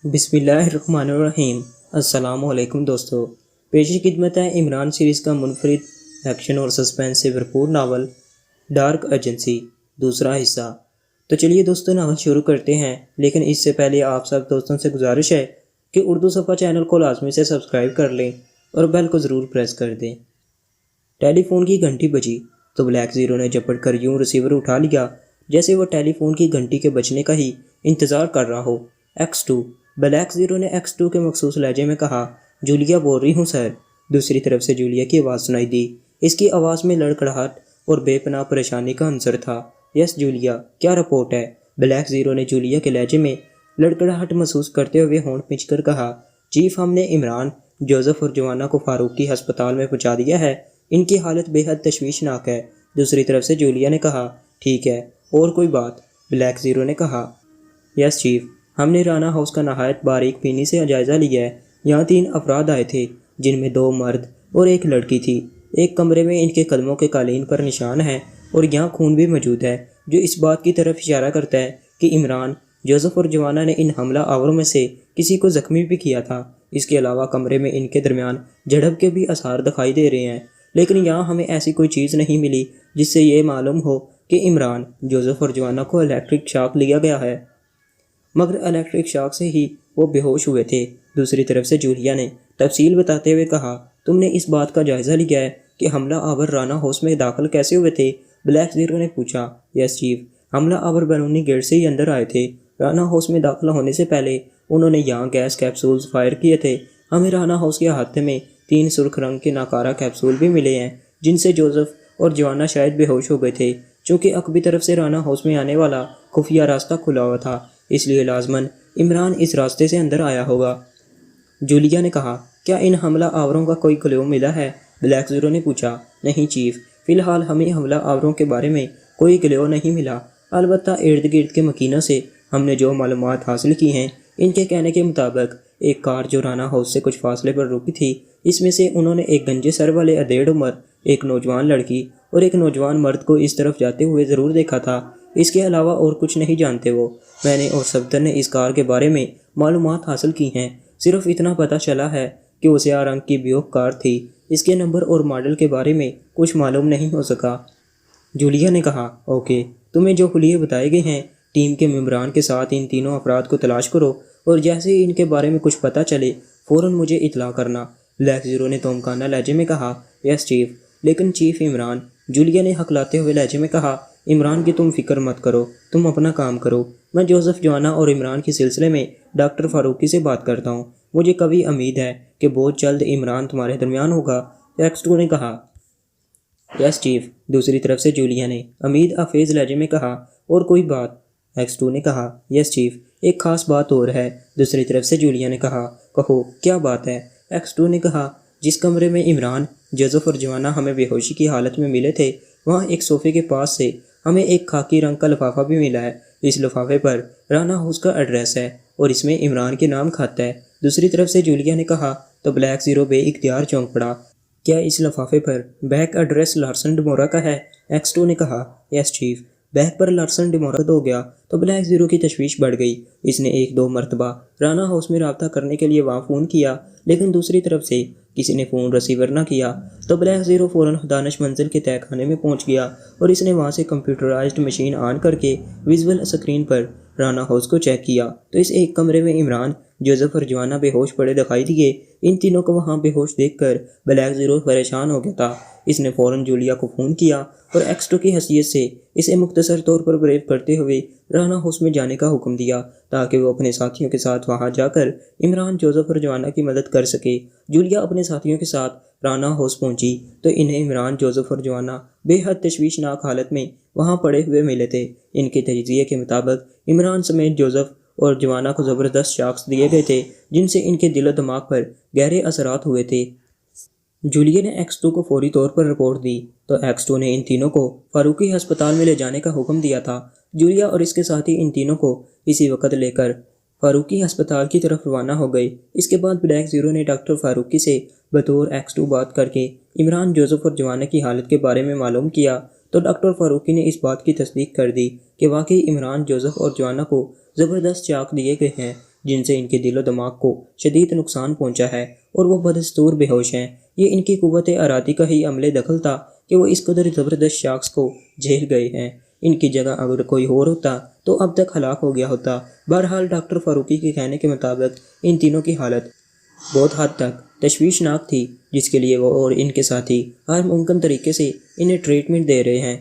بسم اللہ الرحمن الرحیم۔ السلام علیکم دوستو، پیش خدمت ہے عمران سیریز کا منفرد ایکشن اور سسپینس سے بھرپور ناول ڈارک ایجنسی دوسرا حصہ۔ تو چلیے دوستو ناول شروع کرتے ہیں، لیکن اس سے پہلے آپ سب دوستوں سے گزارش ہے کہ اردو صفحہ چینل کو لازمی سے سبسکرائب کر لیں اور بیل کو ضرور پریس کر دیں۔ ٹیلی فون کی گھنٹی بجی تو بلیک زیرو نے جپٹ کر یوں ریسیور اٹھا لیا جیسے وہ ٹیلی فون کی گھنٹی کے بجنے کا ہی انتظار کر رہا ہو۔ X2 بلیک زیرو نے X2 کے مخصوص لہجے میں کہا، جولیا بول رہی ہوں سر۔ دوسری طرف سے جولیا کی آواز سنائی دی۔ اس کی آواز میں لڑکڑاہٹ اور بے پناہ پریشانی کا عنصر تھا۔ یس جولیا، کیا رپورٹ ہے؟ بلیک زیرو نے جولیا کے لہجے میں لڑکڑاہٹ محسوس کرتے ہوئے ہونٹ پھینچ کر کہا، چیف ہم نے عمران، جوزف اور جوانا کو فاروقی ہسپتال میں پہنچا دیا ہے۔ ان کی حالت بے حد تشویشناک ہے۔ دوسری طرف سے جولیا نے کہا، ٹھیک ہے، اور کوئی بات؟ بلیک زیرو نے کہا، یس چیف، ہم نے رانا ہاؤس کا نہایت باریک بینی سے جائزہ لیا ہے۔ یہاں 3 افراد آئے تھے، جن میں 2 مرد اور 1 لڑکی تھی۔ ایک کمرے میں ان کے قدموں کے قالین پر نشان ہیں اور یہاں خون بھی موجود ہے، جو اس بات کی طرف اشارہ کرتا ہے کہ عمران، جوزف اور جوانا نے ان حملہ آوروں میں سے کسی کو زخمی بھی کیا تھا۔ اس کے علاوہ کمرے میں ان کے درمیان جھڑپ کے بھی آثار دکھائی دے رہے ہیں، لیکن یہاں ہمیں ایسی کوئی چیز نہیں ملی جس سے یہ معلوم ہو کہ عمران، جوزف اور جوانا کو الیکٹرک شاک لیا گیا ہے، مگر الیکٹرک شاک سے ہی وہ بے ہوش ہوئے تھے۔ دوسری طرف سے جولیا نے تفصیل بتاتے ہوئے کہا، تم نے اس بات کا جائزہ لیا ہے کہ حملہ آور رانا ہاؤس میں داخل کیسے ہوئے تھے؟ بلیک زیرو نے پوچھا۔ یس چیف، حملہ آور بیرونی گیٹ سے ہی اندر آئے تھے۔ رانا ہاؤس میں داخل ہونے سے پہلے انہوں نے یہاں گیس کیپسولز فائر کیے تھے۔ ہمیں رانا ہاؤس کے احاطے میں 3 سرخ رنگ کے ناکارہ کیپسول بھی ملے ہیں، جن سے جوزف اور جوانا شاید بے ہوش ہو گئے تھے، چونکہ عقبی طرف سے رانا ہاؤس میں آنے والا خفیہ راستہ کھلا ہوا تھا، اس لیے لازماً عمران اس راستے سے اندر آیا ہوگا۔ جولیا نے کہا، کیا ان حملہ آوروں کا کوئی کلیو ملا ہے؟ بلیک زیرو نے پوچھا۔ نہیں چیف، فی الحال ہمیں حملہ آوروں کے بارے میں کوئی کلیو نہیں ملا، البتہ ارد گرد کے مکینوں سے ہم نے جو معلومات حاصل کی ہیں، ان کے کہنے کے مطابق ایک کار جو رانا ہاؤس سے کچھ فاصلے پر رکی تھی، اس میں سے انہوں نے ایک گنجے سر والے ادھیڑ عمر ایک نوجوان لڑکی اور ایک نوجوان مرد کو اس طرف جاتے ہوئے ضرور دیکھا تھا۔ اس کے علاوہ اور کچھ نہیں جانتے وہ۔ میں نے اور صفدر نے اس کار کے بارے میں معلومات حاصل کی ہیں، صرف اتنا پتہ چلا ہے کہ وہ سیاہ رنگ کی بیوک کار تھی۔ اس کے نمبر اور ماڈل کے بارے میں کچھ معلوم نہیں ہو سکا۔ جولیا نے کہا، اوکے، تمہیں جو خلیے بتائے گئے ہیں، ٹیم کے ممبران کے ساتھ ان تینوں افراد کو تلاش کرو اور جیسے ہی ان کے بارے میں کچھ پتہ چلے فوراً مجھے اطلاع کرنا۔ بلیک زیرو نے تومکانہ لہجے میں کہا، یس چیف، لیکن چیف عمران، جولیا نے ہکلاتے ہوئے لہجے میں کہا، عمران کی تم فکر مت کرو، تم اپنا کام کرو۔ میں جوزف، جوانا اور عمران کے سلسلے میں ڈاکٹر فاروقی سے بات کرتا ہوں۔ مجھے کبھی امید ہے کہ بہت جلد عمران تمہارے درمیان ہوگا۔ X2 نے کہا، یس چیف۔ دوسری طرف سے جولیا نے امید آفیز لہجے میں کہا، اور کوئی بات؟ X2 نے کہا، یس چیف، ایک خاص بات اور ہے۔ دوسری طرف سے جولیا نے کہا، کہو، کیا بات ہے؟ X2 نے کہا، جس کمرے میں عمران، جوزف اور جوانا ہمیں بے ہوشی کی حالت میں ملے تھے، وہاں ایک صوفے کے پاس سے ہمیں ایک خاکی رنگ کا لفافہ بھی ملا ہے۔ اس لفافے پر رانا ہاؤس کا ایڈریس ہے اور اس میں عمران کے نام کھاتا ہے۔ دوسری طرف سے جولیا نے کہا تو بلیک زیرو بے اختیار چونک پڑا۔ کیا اس لفافے پر بیک ایڈریس لارسن ڈمورا کا ہے؟ X2 نے کہا، یس چیف۔ بیک پر لارسن ڈمورا ہو گیا تو بلیک زیرو کی تشویش بڑھ گئی۔ اس نے 1-2 مرتبہ رانا ہاؤس میں رابطہ کرنے کے لیے وہاں فون کیا، لیکن دوسری طرف سے کسی نے فون ریسیور نہ کیا، تو بلیک زیرو فوراً دانش منزل کے تہہ خانے میں پہنچ گیا اور اس نے وہاں سے کمپیوٹرائزڈ مشین آن کر کے ویژول اسکرین پر رانا ہاؤس کو چیک کیا تو اس ایک کمرے میں عمران، جوزف اور جوانا بے ہوش پڑے دکھائی دیے۔ ان تینوں کو وہاں بے ہوش دیکھ کر بلیک زیرو پریشان ہو گیا تھا۔ اس نے فوراً جولیا کو فون کیا اور X2 کی حیثیت سے اسے مختصر طور پر بریف کرتے ہوئے رانا ہاؤس میں جانے کا حکم دیا تاکہ وہ اپنے ساتھیوں کے ساتھ وہاں جا کر عمران، جوزف اور جوانا کی مدد کر سکے۔ جولیا اپنے ساتھیوں کے ساتھ رانا ہاؤس پہنچی تو انہیں عمران، جوزف اور جوانا بے حد تشویشناک حالت میں وہاں پڑے ہوئے ملے تھے۔ ان کے تجزیے کے مطابق عمران سمیت جوزف اور جوانا کو زبردست شاکس دیے گئے تھے، جن سے ان کے دل و دماغ پر گہرے اثرات ہوئے تھے۔ جولیا نے X2 کو فوری طور پر رپورٹ دی تو X2 نے ان تینوں کو فاروقی ہسپتال میں لے جانے کا حکم دیا تھا۔ جولیا اور اس کے ساتھی ان تینوں کو اسی وقت لے کر فاروقی ہسپتال کی طرف روانہ ہو گئے۔ اس کے بعد بلیک زیرو نے ڈاکٹر فاروقی سے بطور X2 بات کر کے عمران، جوزف اور جوانا کی حالت کے بارے میں معلوم کیا تو ڈاکٹر فاروقی نے اس بات کی تصدیق کر دی کہ واقعی عمران، جوزف اور جوانا کو زبردست چاک دیے گئے ہیں۔ جن سے ان کے دل و دماغ کو شدید نقصان پہنچا ہے اور وہ بدستور بے ہوش ہیں۔ یہ ان کی قوت ارادی کا ہی عمل دخل تھا کہ وہ اس قدر زبردست شاخص کو جھیل گئے ہیں۔ ان کی جگہ اگر کوئی اور ہوتا تو اب تک ہلاک ہو گیا ہوتا۔ بہرحال ڈاکٹر فاروقی کے کہنے کے مطابق ان تینوں کی حالت بہت حد تک تشویشناک تھی، جس کے لیے وہ اور ان کے ساتھی ہر ممکن طریقے سے انہیں ٹریٹمنٹ دے رہے ہیں۔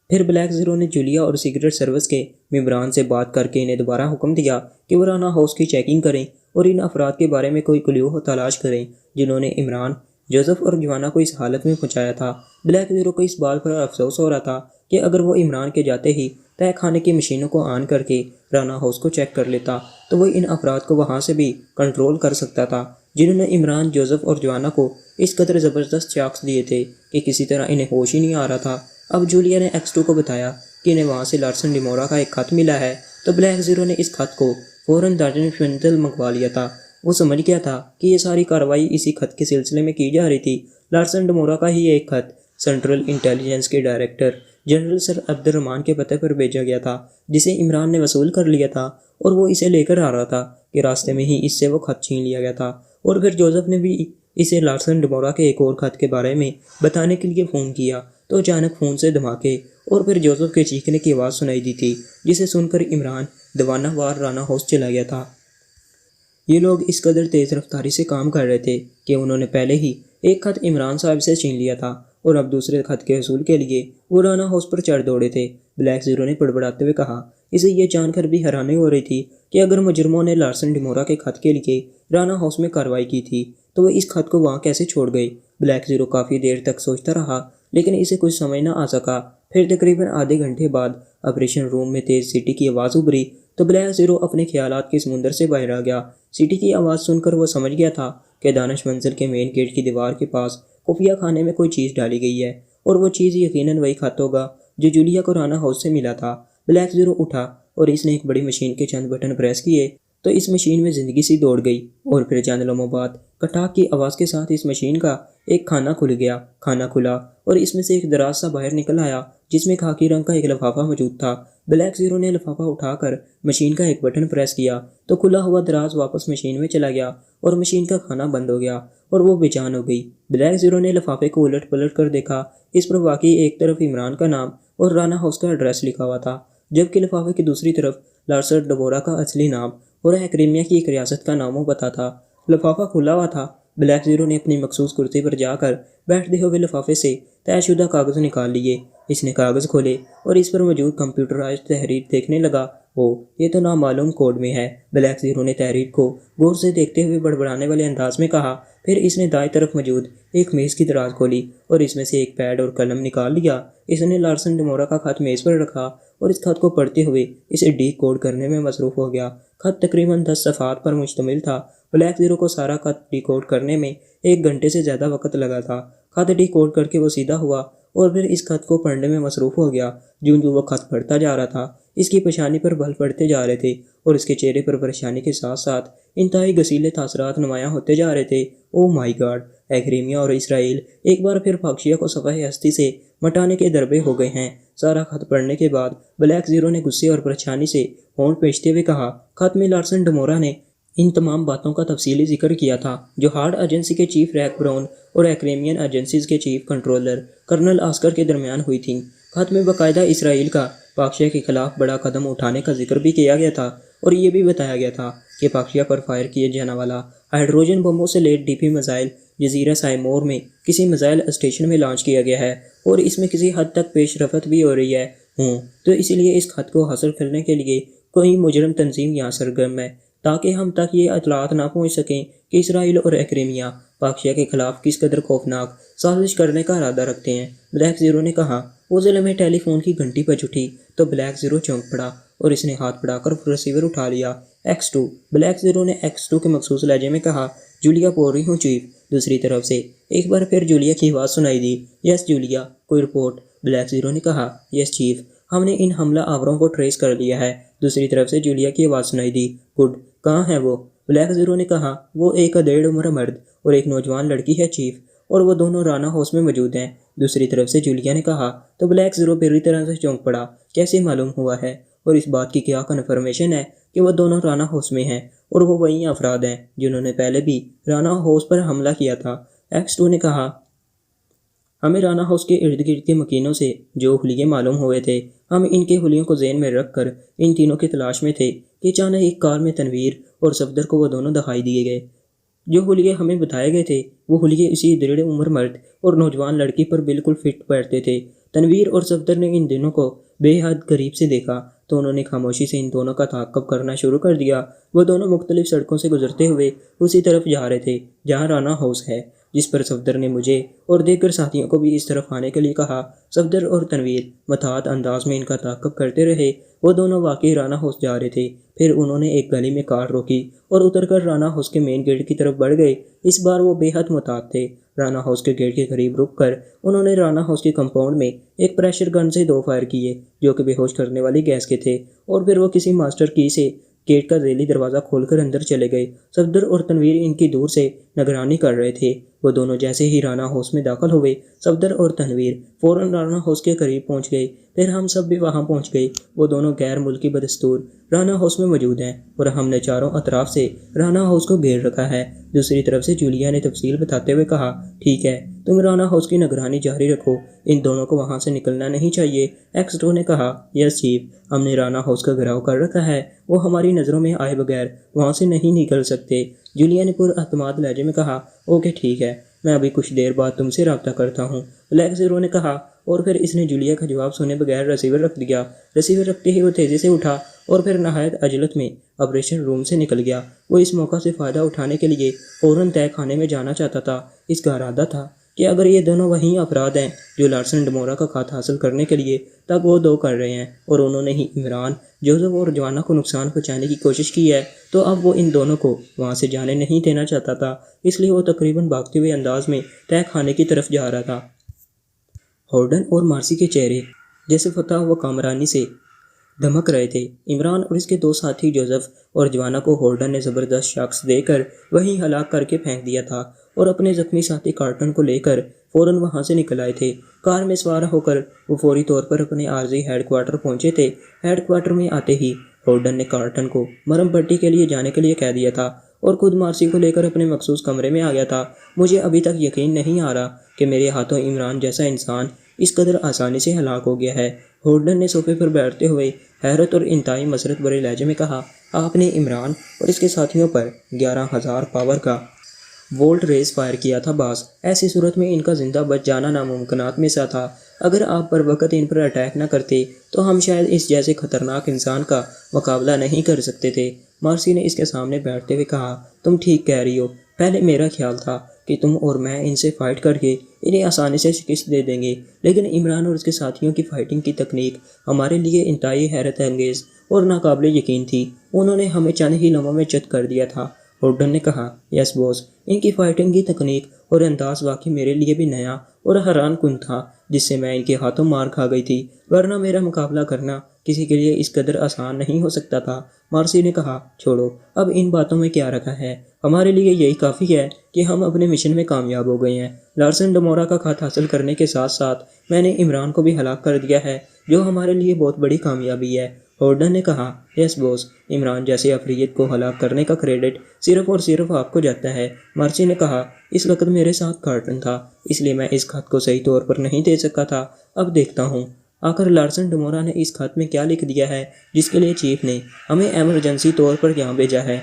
پھر بلیک زیرو نے جولیا اور سیکرٹ سروس کے ممبران سے بات کر کے انہیں دوبارہ حکم دیا کہ وہ رانا ہاؤس کی چیکنگ کریں اور ان افراد کے بارے میں کوئی کلیو تلاش کریں جنہوں نے عمران، جوزف اور جوانا کو اس حالت میں پہنچایا تھا۔ بلیک زیرو کو اس بات پر افسوس ہو رہا تھا کہ اگر وہ عمران کے جاتے ہی تہہ خانے کی مشینوں کو آن کر کے رانا ہاؤس کو چیک کر لیتا تو وہ ان افراد کو وہاں سے بھی کنٹرول کر سکتا تھا جنہوں نے عمران، جوزف اور جوانا کو اس قدر زبردست شاخص دیے تھے کہ کسی طرح انہیں ہوش ہی نہیں آ رہا تھا۔ اب جولیا نے ایکس 2 کو بتایا کہ انہیں وہاں سے لارسن ڈیمورا کا ایک خط ملا ہے، تو بلیک زیرو نے اس خط کو فوراً دارالعلوم منزل منگوا لیا تھا۔ وہ سمجھ گیا تھا کہ یہ ساری کارروائی اسی خط کے سلسلے میں کی جا رہی تھی۔ لارسن ڈیمورا کا ہی ایک خط سینٹرل انٹیلیجنس کے ڈائریکٹر جنرل سر عبد الرحمان کے پتے پر بھیجا گیا تھا، جسے عمران نے وصول کر لیا تھا اور وہ اسے لے کر آ رہا تھا کہ راستے میں ہی اس سے وہ خط چھین لیا گیا تھا۔ اور پھر جوزف نے بھی اسے لارسن ڈیمورا کے ایک اور خط کے بارے میں بتانے کے لیے فون کیا تو اچانک فون سے دھماکے اور پھر جوزف کے چیخنے کی آواز سنائی دی تھی، جسے سن کر عمران دوانہ وار رانا ہاؤس چلا گیا تھا۔ یہ لوگ اس قدر تیز رفتاری سے کام کر رہے تھے کہ انہوں نے پہلے ہی ایک خط عمران صاحب سے چھین لیا تھا اور اب دوسرے خط کے حصول کے لیے وہ رانا ہاؤس پر چڑھ دوڑے تھے۔ بلیک زیرو نے بڑبڑاتے ہوئے کہا۔ اسے یہ جان کر بھی حیرانی ہو رہی تھی کہ اگر مجرموں نے لارسن ڈیمورا کے خط کے لیے رانا ہاؤس میں کارروائی کی تھی تو وہ اس خط کو وہاں کیسے چھوڑ گئے۔ بلیک زیرو کافی دیر تک سوچتا رہا لیکن اسے کچھ سمجھ نہ آ سکا۔ پھر تقریباً آدھے گھنٹے بعد آپریشن روم میں تیز سیٹی کی آواز ابھری تو بلیک زیرو اپنے خیالات کے سمندر سے باہر آ گیا۔ سیٹی کی آواز سن کر وہ سمجھ گیا تھا کہ دانش منزل کے مین گیٹ کی دیوار کے پاس خفیہ خانے میں کوئی چیز ڈالی گئی ہے اور وہ چیز یقیناً وہی خط ہوگا جو جولیا کو رانا ہاؤس سے ملا تھا۔ بلیک زیرو اٹھا اور اس نے ایک بڑی مشین کے چند بٹن پریس کیے تو اس مشین میں زندگی سی دوڑ گئی اور پھر چند لمحوں بعد کٹاک کی آواز کے ساتھ اس مشین کا ایک خانہ کھل گیا۔ خانہ کھلا اور اس میں سے ایک دراز سا باہر نکل آیا جس میں خاکی رنگ کا ایک لفافہ موجود تھا۔ بلیک زیرو نے لفافہ اٹھا کر مشین کا ایک بٹن پریس کیا تو کھلا ہوا دراز واپس مشین میں چلا گیا اور مشین کا خانہ بند ہو گیا اور وہ بے جان ہو گئی۔ بلیک زیرو نے لفافے کو الٹ پلٹ کر دیکھا۔ اس پر واقعی ایک طرف عمران کا نام اور رانا ہاؤس کا ایڈریس لکھا ہوا تھا، جبکہ لفافے کی دوسری طرف لارسن ڈیمورا کا اصلی نام اور ایکریمیا کی ایک ریاست کا نام و پتہ تھا۔ لفافہ کھلا ہوا تھا۔ بلیک زیرو نے اپنی مخصوص کرسی پر جا کر بیٹھتے ہوئے لفافے سے طے شدہ کاغذ نکال لیے۔ اس نے کاغذ کھولے اور اس پر موجود کمپیوٹرائزڈ تحریر دیکھنے لگا۔ یہ تو نامعلوم کوڈ میں ہے۔ بلیک زیرو نے تحریر کو غور سے دیکھتے ہوئے بڑبڑانے والے انداز میں کہا۔ پھر اس نے دائیں طرف موجود ایک میز کی دراز کھولی اور اس میں سے ایک پیڈ اور قلم نکال لیا۔ اس نے لارسن ڈیمورا کا خط میز پر رکھا اور اس خط کو پڑھتے ہوئے اسے ڈی کوڈ کرنے میں مصروف ہو گیا۔ خط تقریباً 10 صفحات پر مشتمل تھا۔ بلیک زیرو کو سارا خط ڈی کوڈ کرنے میں 1 گھنٹے سے زیادہ وقت لگا تھا۔ خط ڈی کوڈ کر کے وہ سیدھا ہوا اور پھر اس خط کو پڑھنے میں مصروف ہو گیا۔ جوں وہ خط پڑھتا جا رہا تھا اس کی پیشانی پر بل پڑتے جا رہے تھے اور اس کے چہرے پر پریشانی کے ساتھ ساتھ انتہائی غصیلے تاثرات نمایاں ہوتے جا رہے تھے۔ او مائی گاڈ! ایکریمیا اور اسرائیل ایک بار پھر فاکشیا کو صفحہ ہستی سے مٹانے کے دربے ہو گئے ہیں۔ سارا خط پڑھنے کے بعد بلیک زیرو نے غصے اور پریشانی سے ہونٹ پیچتے ہوئے کہا۔ خط میں لارسن ڈیمورا نے ان تمام باتوں کا تفصیلی ذکر کیا تھا جو ہارڈ ایجنسی کے چیف ریک براؤن اور ایکریمین ایجنسیز کے چیف کنٹرولر کرنل آسکر کے درمیان ہوئی تھیں۔ خط میں باقاعدہ اسرائیل کا فاکشیا کے خلاف بڑا قدم اٹھانے کا ذکر بھی کیا گیا تھا اور یہ بھی بتایا گیا تھا کہ فاکشیا پر فائر کیے جانے والا ہائیڈروجن بموں سے لیڈ ڈی پی میزائل جزیرہ سائمور میں کسی میزائل اسٹیشن میں لانچ کیا گیا ہے اور اس میں کسی حد تک پیش رفت بھی ہو رہی ہے تو اس لیے اس خط کو حاصل کرنے کے لیے کوئی مجرم تنظیم یہاں سرگرم ہے تاکہ ہم تک یہ اطلاعات نہ پہنچ سکیں کہ اسرائیل اور ایکریمیا فاکشیا کے خلاف کس قدر خوفناک سازش کرنے کا ارادہ رکھتے ہیں۔ بلیک زیرو نے کہا۔ وہ ضلع میں ٹیلی فون کی گھنٹی بج اٹھی تو بلیک زیرو چونک پڑا اور اس نے ہاتھ بڑھا کر ریسیور اٹھا لیا۔ ایکس 2 بلیک زیرو نے ایکس 2 کے مخصوص لہجے میں کہا۔ جولیا بول رہی ہوں چیف۔ دوسری طرف سے ایک بار پھر جولیا کی آواز سنائی دی۔ یس جولیا، کوئی رپورٹ؟ بلیک زیرو نے کہا۔ یس چیف، ہم نے ان حملہ آوروں کو ٹریس کر لیا ہے۔ دوسری طرف سے جولیا کی آواز سنائی دی۔ گڈ، کہاں ہے وہ؟ بلیک زیرو نے کہا۔ وہ ایک ادھیڑ عمر مرد اور ایک نوجوان لڑکی ہے چیف، اور وہ دونوں رانا ہاؤس میں موجود ہیں۔ دوسری طرف سے جولیا نے کہا۔ تو بلیک زیرو پوری طرح سے چونک پڑا۔ کیسے معلوم ہوا ہے اور اس بات کی کیا کنفرمیشن ہے کہ وہ دونوں رانا ہاؤس میں ہیں اور وہ وہی افراد ہیں جنہوں نے پہلے بھی رانا ہاؤس پر حملہ کیا تھا۔ X2 نے کہا، ہمیں رانا ہاؤس کے ارد گرد کے مکینوں سے جو حلیے معلوم ہوئے تھے، ہم ان کے حلیوں کو ذہن میں رکھ کر ان تینوں کی تلاش میں تھے کہ اچانک ایک کار میں تنویر اور صفدر کو وہ دونوں دکھائی دیے گئے۔ جو حلیے ہمیں بتائے گئے تھے وہ حلیے اسی دریڑ عمر مرد اور نوجوان لڑکی پر بالکل فٹ بیٹھتے تھے۔ تنویر اور صفدر نے ان دونوں کو بے حد قریب سے دیکھا تو انہوں نے خاموشی سے ان دونوں کا تعاقب کرنا شروع کر دیا۔ وہ دونوں مختلف سڑکوں سے گزرتے ہوئے اسی طرف جا رہے تھے جہاں رانا ہاؤس ہے، جس پر صفدر نے مجھے اور دیگر ساتھیوں کو بھی اس طرف آنے کے لیے کہا۔ صفدر اور تنویر محتاط انداز میں ان کا تعاقب کرتے رہے۔ وہ دونوں واقعی رانا ہاؤس جا رہے تھے۔ پھر انہوں نے ایک گلی میں کار روکی اور اتر کر رانا ہاؤس کے مین گیٹ کی طرف بڑھ گئے۔ اس بار وہ بے حد محتاط تھے۔ رانا ہاؤس کے گیٹ کے قریب رک کر انہوں نے رانا ہاؤس کے کمپاؤنڈ میں ایک پریشر گن سے 2 فائر کیے جو کہ بے ہوش کرنے والی گیس کے تھے، اور پھر وہ کسی ماسٹر کی سے گیٹ کا ذیلی دروازہ کھول کر اندر چلے گئے۔ صفدر اور تنویر ان کی دور سے نگرانی کر رہے تھے۔ وہ دونوں جیسے ہی رانا ہاؤس میں داخل ہوئے، صفدر اور تنویر فوراً رانا ہاؤس کے قریب پہنچ گئے۔ پھر ہم سب بھی وہاں پہنچ گئے۔ وہ دونوں غیر ملکی بدستور رانا ہاؤس میں موجود ہیں اور ہم نے چاروں اطراف سے رانا ہاؤس کو گھیر رکھا ہے۔ دوسری طرف سے جولیا نے تفصیل بتاتے ہوئے کہا، ٹھیک ہے، تم رانا ہاؤس کی نگرانی جاری رکھو، ان دونوں کو وہاں سے نکلنا نہیں چاہیے۔ X2 نے کہا، یس چیف، ہم نے رانا ہاؤس کا گھیراؤ کر رکھا ہے، وہ ہماری نظروں میں آئے بغیر وہاں سے نہیں نکل سکتے۔ جولیا نے پر اعتماد لہجے میں کہا، اوکے ٹھیک ہے، میں ابھی کچھ دیر بعد تم سے رابطہ کرتا ہوں، بلیک زیرو نے کہا، اور پھر اس نے جولیا کا جواب سنے بغیر ریسیور رکھ دیا۔ ریسیور رکھتے ہی وہ تیزی سے اٹھا اور پھر نہایت عجلت میں آپریشن روم سے نکل گیا۔ وہ اس موقع سے فائدہ اٹھانے کے لیے فوراً طے خانے میں جانا چاہتا تھا۔ اس کا ارادہ تھا کہ اگر یہ دونوں وہی افراد ہیں جو لارسن ڈمورا کا خط حاصل کرنے کے لیے تب وہ 2 کر رہے ہیں اور انہوں نے ہی عمران، جوزف اور جوانا کو نقصان پہنچانے کی کوشش کی ہے، تو اب وہ ان دونوں کو وہاں سے جانے نہیں دینا چاہتا تھا۔ اس لیے وہ تقریباً بھاگتے ہوئے انداز میں طے خانے کی طرف جا رہا تھا۔ ہارڈن اور مارسی کے چہرے جیسے فتح و کامرانی سے دھمک رہے تھے۔ عمران اور اس کے 2 ساتھی جوزف اور جوانا کو ہارڈن نے زبردست شاکس دے کر وہیں ہلاک کر کے پھینک دیا تھا اور اپنے زخمی ساتھی کارٹن کو لے کر فوراً وہاں سے نکل آئے تھے۔ کار میں سوار ہو کر وہ فوری طور پر اپنے عارضی ہیڈ کوارٹر پہنچے تھے۔ ہیڈ کوارٹر میں آتے ہی ہارڈن نے کارٹن کو مرہم پٹی کے لیے جانے کے لیے کہہ دیا تھا اور خود مارسی کو لے کر اپنے مخصوص کمرے میں آ گیا تھا۔ مجھے ابھی تک یقین نہیں آ رہا کہ میرے ہاتھوں عمران جیسا انسان اس قدر آسانی سے ہلاک ہو گیا ہے۔ ہارڈن نے صوفے پر بیٹھتے ہوئے حیرت اور انتہائی مسرت بھرے لہجے میں کہا، آپ نے عمران اور اس کے ساتھیوں پر 11,000 پاور کا وولٹ ریز فائر کیا تھا باس۔ ایسی صورت میں ان کا زندہ بچ جانا ناممکنات میں سے تھا۔ اگر آپ پر وقت ان پر اٹیک نہ کرتے تو ہم شاید اس جیسے خطرناک انسان کا مقابلہ نہیں کر سکتے تھے۔ مارسی نے اس کے سامنے بیٹھتے ہوئے کہا، تم ٹھیک کہہ رہی ہو، پہلے میرا خیال تھا کہ تم اور میں ان سے فائٹ کر کے انہیں آسانی سے شکست دے دیں گے، لیکن عمران اور اس کے ساتھیوں کی فائٹنگ کی تکنیک ہمارے لیے انتہائی حیرت انگیز اور ناقابل یقین تھی۔ انہوں نے ہمیں چند ہی لمحوں میں چت کر دیا تھا۔ ہارڈن نے کہا، یس بوس، ان کی فائٹنگ کی تکنیک اور انداز واقعی میرے لیے بھی نیا اور حیران کن تھا، جس سے میں ان کے ہاتھوں مار کھا گئی تھی، ورنہ میرا مقابلہ کرنا کسی کے لیے اس قدر آسان نہیں ہو سکتا تھا۔ مارسی نے کہا، چھوڑو، اب ان باتوں میں کیا رکھا ہے، ہمارے لیے یہی کافی ہے کہ ہم اپنے مشن میں کامیاب ہو گئے ہیں۔ لارسن ڈمورا کا خط حاصل کرنے کے ساتھ ساتھ میں نے عمران کو بھی ہلاک کر دیا ہے، جو ہمارے لیے بہت بڑی کامیابی ہے۔ ہارڈن نے کہا، یس بوس، عمران جیسے افریت کو ہلاک کرنے کا کریڈٹ صرف اور صرف آپ کو جاتا ہے۔ مارسی نے کہا، اس وقت میرے ساتھ کارٹن تھا، اس لیے میں اس خط کو صحیح طور پر نہیں دے سکا تھا۔ اب دیکھتا ہوں آخر لارسن ڈمورا نے اس خط میں کیا لکھ دیا ہے جس کے لیے چیف نے ہمیں ایمرجنسی طور پر یہاں بھیجا ہے۔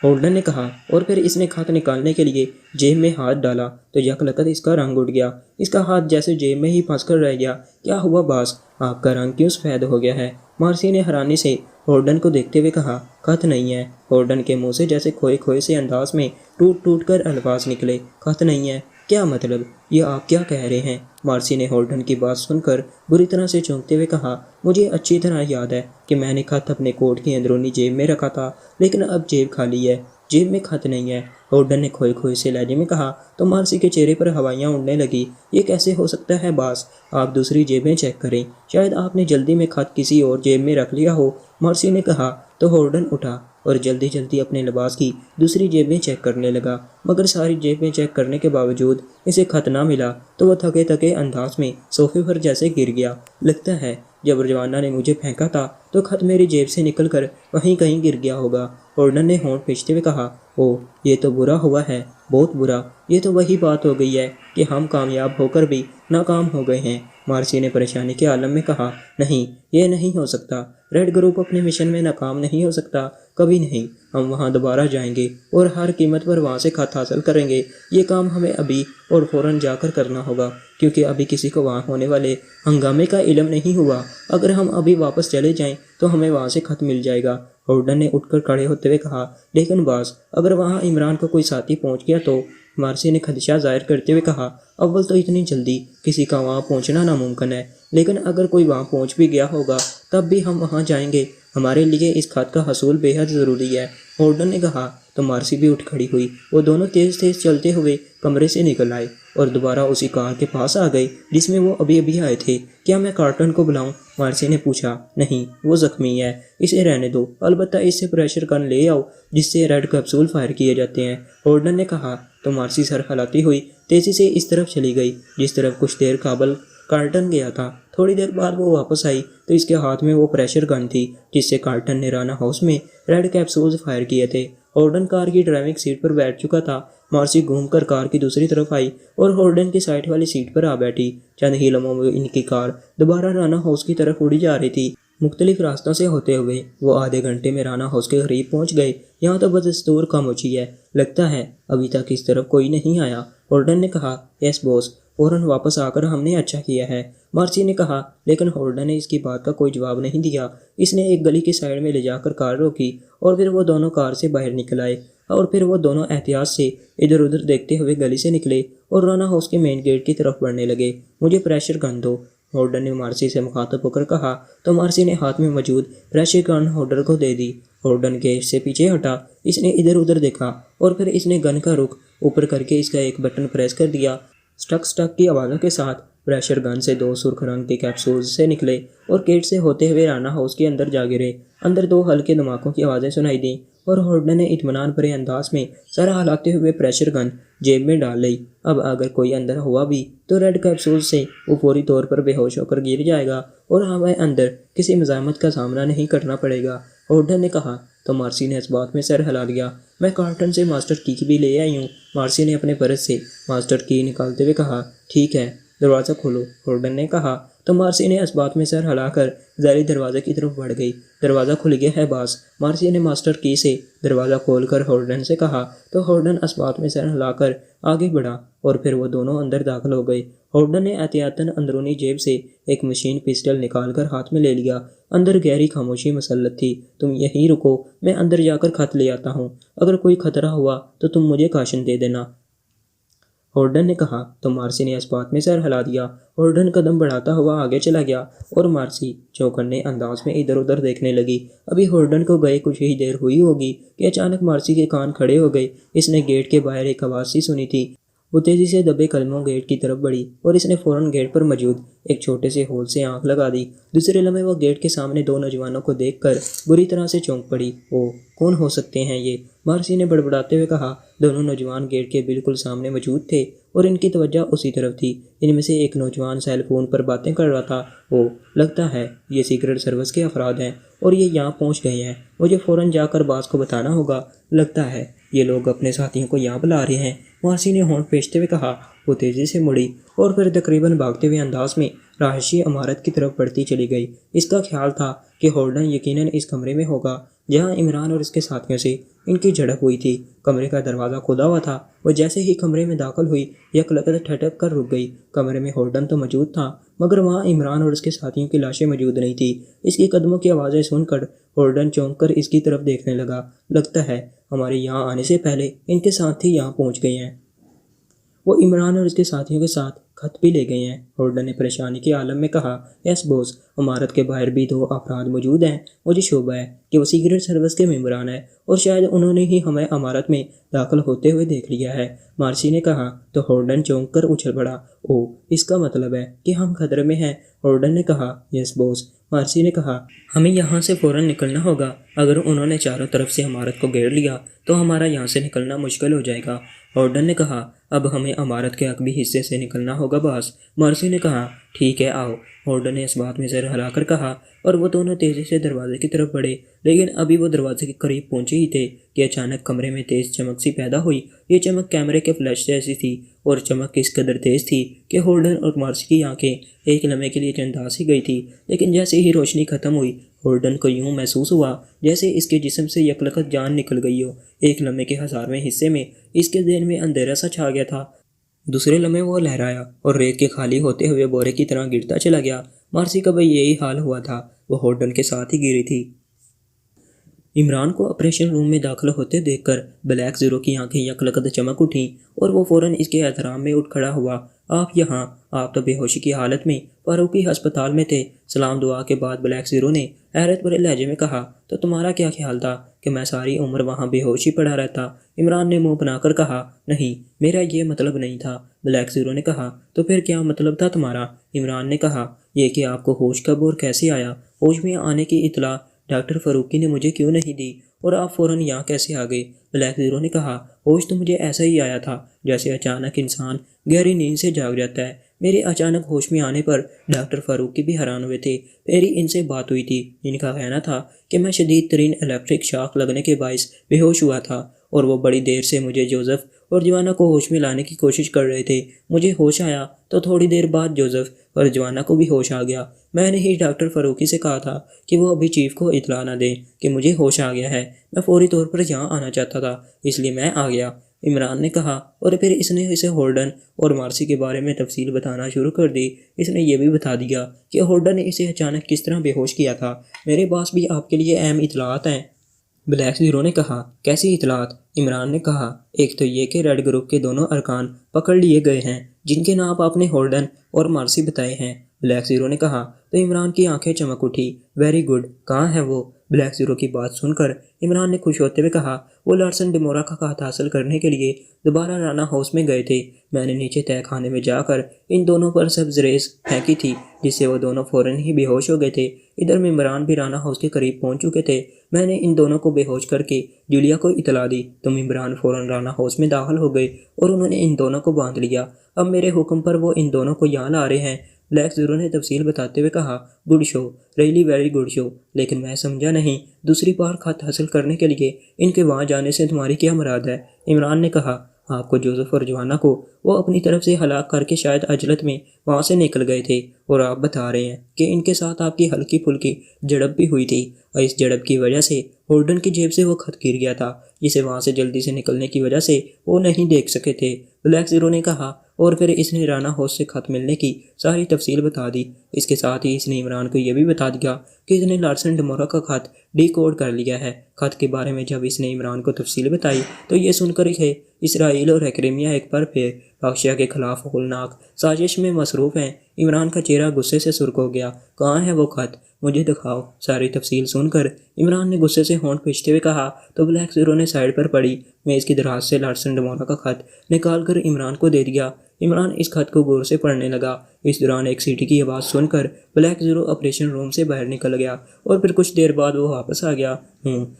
ہارڈن نے کہا، اور پھر اس نے خط نکالنے کے لیے جیب میں ہاتھ ڈالا تو یکلقت اس کا رنگ اڑ گیا۔ اس کا ہاتھ جیسے جیب میں ہی پھنس کر رہ گیا۔ کیا ہوا باس، آپ کا رنگ کیوں سفید ہو گیا ہے؟ مارسی نے حیرانی سے ہارڈن کو دیکھتے ہوئے کہا، خط نہیں ہے۔ ہارڈن کے منہ سے جیسے کھوئے کھوئے سے انداز میں ٹوٹ ٹوٹ کر الفاظ نکلے، خط نہیں ہے؟ کیا مطلب؟ یہ آپ کیا کہہ رہے ہیں؟ مارسی نے ہارڈن کی بات سن کر بری طرح سے چونکتے ہوئے کہا، مجھے اچھی طرح یاد ہے کہ میں نے خط اپنے کوٹ کی اندرونی جیب میں رکھا تھا، لیکن اب جیب خالی ہے، جیب میں خط نہیں ہے۔ ہارڈن نے کھوئے کھوئے سے لہجے میں کہا تو مارسی کے چہرے پر ہوائیاں اڑنے لگی۔ یہ کیسے ہو سکتا ہے باس؟ آپ دوسری جیبیں چیک کریں، شاید آپ نے جلدی میں خط کسی اور جیب میں رکھ لیا ہو، مارسی نے کہا۔ تو ہارڈن اٹھا اور جلدی جلدی اپنے لباس کی دوسری جیبیں چیک کرنے لگا، مگر ساری جیبیں چیک کرنے کے باوجود اسے خط نہ ملا تو وہ تھکے تھکے انداز میں صوفے پر جیسے گر گیا۔ لگتا ہے جب روانہ نے مجھے پھینکا تھا تو خط میری جیب سے نکل کر وہیں کہیں گر گیا ہوگا۔ ہولڈن نے ہونٹ کھینچتے ہوئے کہا، اوہ یہ تو برا ہوا ہے، بہت برا۔ یہ تو وہی بات ہو گئی ہے کہ ہم کامیاب ہو کر بھی ناکام ہو گئے ہیں۔ مارسی نے پریشانی کے عالم میں کہا، نہیں، یہ نہیں ہو سکتا۔ ریڈ گروپ اپنے مشن میں ناکام نہیں ہو سکتا، کبھی نہیں۔ ہم وہاں دوبارہ جائیں گے اور ہر قیمت پر وہاں سے خط حاصل کریں گے۔ یہ کام ہمیں ابھی اور فوراً جا کر کرنا ہوگا، کیونکہ ابھی کسی کو وہاں ہونے والے ہنگامے کا علم نہیں ہوا۔ اگر ہم ابھی واپس چلے جائیں تو ہمیں وہاں سے خط مل جائے گا۔ ہولڈن نے اٹھ کر کھڑے ہوتے ہوئے کہا، لیکن باس، اگر وہاں عمران کو کوئی ساتھی پہنچ گیا تو؟ مارسی نے خدشہ ظاہر کرتے ہوئے کہا، اول تو اتنی جلدی کسی کا وہاں پہنچنا ناممکن ہے، لیکن اگر کوئی وہاں پہنچ بھی گیا ہوگا تب بھی ہم وہاں جائیں گے۔ ہمارے لیے اس خط کا حصول بے حد ضروری ہے، ہولڈن نے کہا۔ تو مارسی بھی اٹھ کھڑی ہوئی۔ وہ دونوں تیز تیز چلتے ہوئے کمرے سے نکل آئے اور دوبارہ اسی کار کے پاس آ گئے جس میں وہ ابھی آئے تھے۔ کیا میں کارٹن کو بلاؤں؟ مارسی نے پوچھا۔ نہیں، وہ زخمی ہے، اسے رہنے دو، البتہ اس سے پریشر گن لے آؤ جس سے ریڈ کیپسول فائر کیے جاتے ہیں، ہولڈن نے کہا۔ تو مارسی سر ہلاتی ہوئی تیزی سے اس طرف چلی گئی جس طرف کچھ دیر قبل کارٹن گیا تھا۔ تھوڑی دیر بعد وہ واپس آئی تو اس کے ہاتھ میں وہ پریشر گن تھی جس سے کارٹن نے رانا ہاؤس میں ریڈ کیپسولز فائر کیے تھے۔ ہولڈن کار کی ڈرائیونگ سیٹ پر بیٹھ چکا تھا۔ مارسی گھوم کر کار کی دوسری طرف آئی اور ہولڈن کی سائڈ والی سیٹ پر آ بیٹھی۔ چند ہی لمحوں میں ان کی کار دوبارہ رانا ہاؤس کی طرف اڑی جا رہی تھی۔ مختلف راستوں سے ہوتے ہوئے وہ آدھے گھنٹے میں رانا ہاؤس کے قریب پہنچ گئے۔ یہاں تو بدستور خاموشی ہے، لگتا ہے ابھی تک اس طرف کوئی نہیں آیا، ہولڈن نے کہا۔ یس باس، فوراً واپس آ کر ہم نے اچھا کیا ہے، مارسی نے کہا، لیکن ہولڈن نے اس کی بات کا کوئی جواب نہیں دیا۔ اس نے ایک گلی کی سائڈ میں لے جا کر کار روکی اور پھر وہ دونوں کار سے باہر نکل آئے اور پھر وہ دونوں احتیاط سے ادھر ادھر دیکھتے ہوئے گلی سے نکلے اور رانا ہاؤس کے مین گیٹ کی طرف بڑھنے لگے۔ مجھے پریشر گن دو، ہولڈن نے مارسی سے مخاطب ہو کر کہا۔ تو مارسی نے ہاتھ میں موجود پریشر گن ہولڈر کو دے دی۔ ہولڈن گیٹ سے پیچھے ہٹا، اس نے ادھر ادھر دیکھا اور پھر اس نے گن کا رخ اوپر کر کے اس کا ایک بٹن پریس کر دیا۔ سٹک سٹک کی آوازوں کے ساتھ پریشر گن سے دو سرخ رنگ کے کیپسولز سے نکلے اور گیٹ سے ہوتے ہوئے رانا ہاؤس کے اندر جا گرے۔ اندر دو ہلکے دھماکوں کی آوازیں سنائی دیں اور ہولڈن نے اطمینان بھرے انداز میں سر ہلاتے ہوئے پریشر گن جیب میں ڈال لی۔ اب اگر کوئی اندر ہوا بھی تو ریڈ کیپسول سے وہ فوری طور پر بے ہوش ہو کر گر جائے گا اور ہمیں اندر کسی مزاحمت کا سامنا نہیں کرنا پڑے گا، ہولڈن نے کہا۔ تو مارسی نے اس بات میں سر ہلا دیا۔ میں کارٹن سے ماسٹر کی بھی لے آئی ہوں، مارسی نے اپنے پرس سے ماسٹر کی نکالتے ہوئے کہا۔ ٹھیک ہے، دروازہ کھولو، ہولڈن نے کہا۔ تو مارسی نے اس بات میں سر ہلا کر ذیلی دروازے کی طرف بڑھ گئی۔ دروازہ کھل گیا ہے باس، مارسی نے ماسٹر کی سے دروازہ کھول کر ہولڈن سے کہا۔ تو ہولڈن اس بات میں سر ہلا کر آگے بڑھا اور پھر وہ دونوں اندر داخل ہو گئے۔ ہولڈن نے احتیاطاً اندرونی جیب سے ایک مشین پسٹل نکال کر ہاتھ میں لے لیا۔ اندر گہری خاموشی مسلط تھی۔ تم یہیں رکو، میں اندر جا کر خط لے آتا ہوں، اگر کوئی خطرہ ہوا تو تم مجھے کاشن دے دینا، ہولڈن نے کہا۔ تو مارسی نے اس بات میں سر ہلا دیا۔ ہولڈن قدم بڑھاتا ہوا آگے چلا گیا اور مارسی چوکنے انداز میں ادھر ادھر دیکھنے لگی۔ ابھی ہولڈن کو گئے کچھ ہی دیر ہوئی ہوگی کہ اچانک مارسی کے کان کھڑے ہو گئے۔ اس نے گیٹ کے باہر ایک آواز سی سنی تھی۔ وہ تیزی سے دبے قدموں گیٹ کی طرف بڑھی اور اس نے فوراً گیٹ پر موجود ایک چھوٹے سے ہول سے آنکھ لگا دی۔ دوسرے لمحے وہ گیٹ کے سامنے دو نوجوانوں کو دیکھ کر بری طرح سے چونک پڑی۔ اوہ، کون ہو سکتے ہیں یہ؟ مارسی نے بڑبڑاتے ہوئے کہا۔ دونوں نوجوان گیٹ کے بالکل سامنے موجود تھے اور ان کی توجہ اسی طرف تھی۔ ان میں سے ایک نوجوان سیل فون پر باتیں کر رہا تھا۔ اوہ، لگتا ہے یہ سیکرٹ سروس کے افراد ہیں اور یہ یہاں پہنچ گئے ہیں، مجھے فوراً جا کر باس کو بتانا ہوگا، لگتا ہے یہ لوگ اپنے ساتھیوں کو یہاں بلا رہے ہیں، مارسی نے ہونٹ کھینچتے ہوئے کہا۔ وہ تیزی سے مڑی اور پھر تقریباً بھاگتے ہوئے انداز میں رہائشی عمارت کی طرف بڑھتی چلی گئی۔ اس کا خیال تھا کہ ہولڈن یقیناً اس کمرے میں ہوگا جہاں عمران اور اس کے ساتھیوں سے ان کی جھڑپ ہوئی تھی۔ کمرے کا دروازہ کھلا ہوا تھا۔ وہ جیسے ہی کمرے میں داخل ہوئی یکلگت ٹھٹک کر رک گئی۔ کمرے میں ہولڈن تو موجود تھا مگر وہاں عمران اور اس کے ساتھیوں کی لاشیں موجود نہیں تھیں۔ اس کی قدموں کی آوازیں سن کر ہولڈن چونک کر اس کی طرف دیکھنے لگا۔ لگتا ہے ہمارے یہاں آنے سے پہلے ان کے ساتھی یہاں پہنچ گئے ہیں، وہ عمران اور اس کے ساتھیوں کے ساتھ خط بھی لے گئے ہیں، ہولڈن نے پریشانی کے عالم میں کہا۔ یس بوس، عمارت کے باہر بھی دو افراد موجود ہیں، مجھے شبہ ہے کہ وہ سیکرٹ سروس کے ممبران ہیں اور شاید انہوں نے ہی ہمیں عمارت میں داخل ہوتے ہوئے دیکھ لیا ہے، مارسی نے کہا۔ تو ہولڈن چونک کر اچھل پڑا۔ اوہ، اس کا مطلب ہے کہ ہم خطرے میں ہیں، ہولڈن نے کہا۔ یس بوس، مارسی نے کہا۔ ہمیں یہاں سے فوراً نکلنا ہوگا، اگر انہوں نے چاروں طرف سے عمارت کو گھیر لیا تو ہمارا یہاں سے نکلنا مشکل ہو جائے گا، ہولڈن نے کہا۔ اب ہمیں عمارت کے عقبی حصے سے نکلنا ہوگا باس، مارسی نے کہا۔ ٹھیک ہے آؤ، ہولڈن نے اس بات میں سر ہلا کر کہا، اور وہ دونوں تیزی سے دروازے کی طرف بڑھے، لیکن ابھی وہ دروازے کے قریب پہنچے ہی تھے کہ اچانک کمرے میں تیز چمک سی پیدا ہوئی۔ یہ چمک کیمرے کے فلیش جیسی تھی، اور چمک اس قدر تیز تھی کہ ہولڈن اور مارسی کی آنکھیں ایک لمحے کے لیے چنداس ہی گئی تھی، لیکن جیسے ہی روشنی ختم ہوئی ہولڈن کو یوں محسوس ہوا جیسے اس کے جسم سے یکلخت جان نکل گئی ہو۔ ایک لمحے کے 1000ویں حصے میں اس کے ذہن میں اندھیرا سا چھا گیا تھا، دوسرے لمحے وہ لہرایا اور ریت کے خالی ہوتے ہوئے بورے کی طرح گرتا چلا گیا۔ مارسی کا بھی یہی حال ہوا تھا، وہ ہولڈن کے ساتھ ہی گری تھی۔ عمران کو آپریشن روم میں داخل ہوتے دیکھ کر بلیک زیرو کی آنکھیں یکلخت چمک اٹھیں اور وہ فوراً اس کے احترام میں اٹھ کھڑا ہوا۔ آپ یہاں؟ آپ تو بے ہوشی کی حالت میں فاروقی ہسپتال میں تھے۔ سلام دعا کے بعد بلیک زیرو نے حیرت بھرے لہجے میں کہا، تو تمہارا کیا خیال تھا کہ میں ساری عمر وہاں بے ہوشی پڑا رہتا؟ عمران نے منہ بنا کر کہا، نہیں، میرا یہ مطلب نہیں تھا۔ بلیک زیرو نے کہا، تو پھر کیا مطلب تھا تمہارا؟ عمران نے کہا، یہ کہ آپ کو ہوش کب اور کیسے آیا؟ ہوش میں آنے کی اطلاع ڈاکٹر فاروقی نے مجھے کیوں نہیں دی، اور آپ فوراً یہاں کیسے آ گئے؟ بلیک زیرو نے کہا، ہوش تو مجھے ایسا ہی آیا تھا جیسے اچانک انسان گہری نیند سے جاگ جاتا ہے۔ میرے اچانک ہوش میں آنے پر ڈاکٹر فاروقی بھی حیران ہوئے تھے۔ میری ان سے بات ہوئی تھی، ان کا کہنا تھا کہ میں شدید ترین الیکٹرک شاک لگنے کے باعث بے ہوش ہوا تھا، اور وہ بڑی دیر سے مجھے جوزف اور جوانا کو ہوش میں لانے کی کوشش کر رہے تھے۔ مجھے ہوش آیا تو تھوڑی دیر بعد جوزف اور جوانا کو بھی ہوش آ گیا۔ میں نے ہی ڈاکٹر فاروقی سے کہا تھا کہ وہ ابھی چیف کو اطلاع نہ دیں کہ مجھے ہوش آ گیا ہے۔ میں فوری طور پر یہاں آنا چاہتا تھا، اس لیے میں آ گیا، عمران نے کہا، اور پھر اس نے اسے ہولڈن اور مارسی کے بارے میں تفصیل بتانا شروع کر دی۔ اس نے یہ بھی بتا دیا کہ ہولڈن نے اسے اچانک کس طرح بے ہوش کیا تھا۔ میرے پاس بھی آپ کے لیے اہم اطلاعات ہیں، بلیک زیرو نے کہا۔ کیسی اطلاعات؟ عمران نے کہا، ایک تو یہ کہ ریڈ گروپ کے دونوں ارکان پکڑ لیے گئے ہیں جن کے نام آپ نے ہولڈن اور مارسی بتائے ہیں، بلیک زیرو نے کہا۔ تو عمران کی آنکھیں چمک اٹھی۔ ویری گڈ، کہاں ہے وہ؟ بلیک زیرو کی بات سن کر عمران نے خوش ہوتے ہوئے کہا، وہ لارسن ڈیمورا کا خط حاصل کرنے کے لیے دوبارہ رانا ہاؤس میں گئے تھے۔ میں نے نیچے تہہ خانے میں جا کر ان دونوں پر سبز ریز پھینکی تھی، جس سے وہ دونوں فوراً ہی بے ہوش ہو گئے تھے۔ ادھر ممبران بھی رانا ہاؤس کے قریب پہنچ چکے تھے۔ میں نے ان دونوں کو بے ہوش کر کے جولیا کو اطلاع دی تو ممبران فوراً رانا ہاؤس میں داخل ہو گئے اور انہوں نے ان دونوں کو باندھ لیا۔ اب میرے حکم پر وہ ان دونوں کو یہاں لا رہے ہیں، بلیک زیرو نے تفصیل بتاتے ہوئے کہا۔ Good show, really very good show, لیکن میں سمجھا نہیں، دوسری بار خط حاصل کرنے کے لیے ان کے وہاں جانے سے تمہاری کیا مراد ہے؟ عمران نے کہا، آپ کو جوزف اور جوانا کو وہ اپنی طرف سے ہلاک کر کے شاید عجلت میں وہاں سے نکل گئے تھے، اور آپ بتا رہے ہیں کہ ان کے ساتھ آپ کی ہلکی پھلکی جھڑپ بھی ہوئی تھی، اور اس جھڑپ کی وجہ سے ہولڈن کی جیب سے وہ خط گر گیا تھا جسے وہاں سے جلدی سے نکلنے کی وجہ سے وہ نہیں دیکھ سکے تھے، بلیک زیرو نے کہا، اور پھر اس نے رانا ہاؤس سے خط ملنے کی ساری تفصیل بتا دی۔ اس کے ساتھ ہی اس نے عمران کو یہ بھی بتا دیا کہ اس نے لارسن ڈیمورا کا خط ڈی کوڈ کر لیا ہے۔ خط کے بارے میں جب اس نے عمران کو تفصیل بتائی تو یہ سن کر کہ اسرائیل اور ایکریمیا ایک بار پھر باکشیا کے خلاف ہولناک سازش میں مصروف ہیں، عمران کا چہرہ غصے سے سرخ ہو گیا۔ کہاں ہے وہ خط؟ مجھے دکھاؤ۔ ساری تفصیل سن کر عمران نے غصے سے ہونٹ کھینچتے ہوئے کہا تو بلیک زیرو نے سائڈ پر پڑی میز کی دراز سے لارسن ڈیمورا کا خط نکال کر عمران کو دے دیا۔ عمران اس خط کو غور سے پڑھنے لگا۔ اس دوران ایک سیٹی کی آواز سن کر بلیک زیرو آپریشن روم سے باہر نکل گیا، اور پھر کچھ دیر بعد وہ واپس آ گیا۔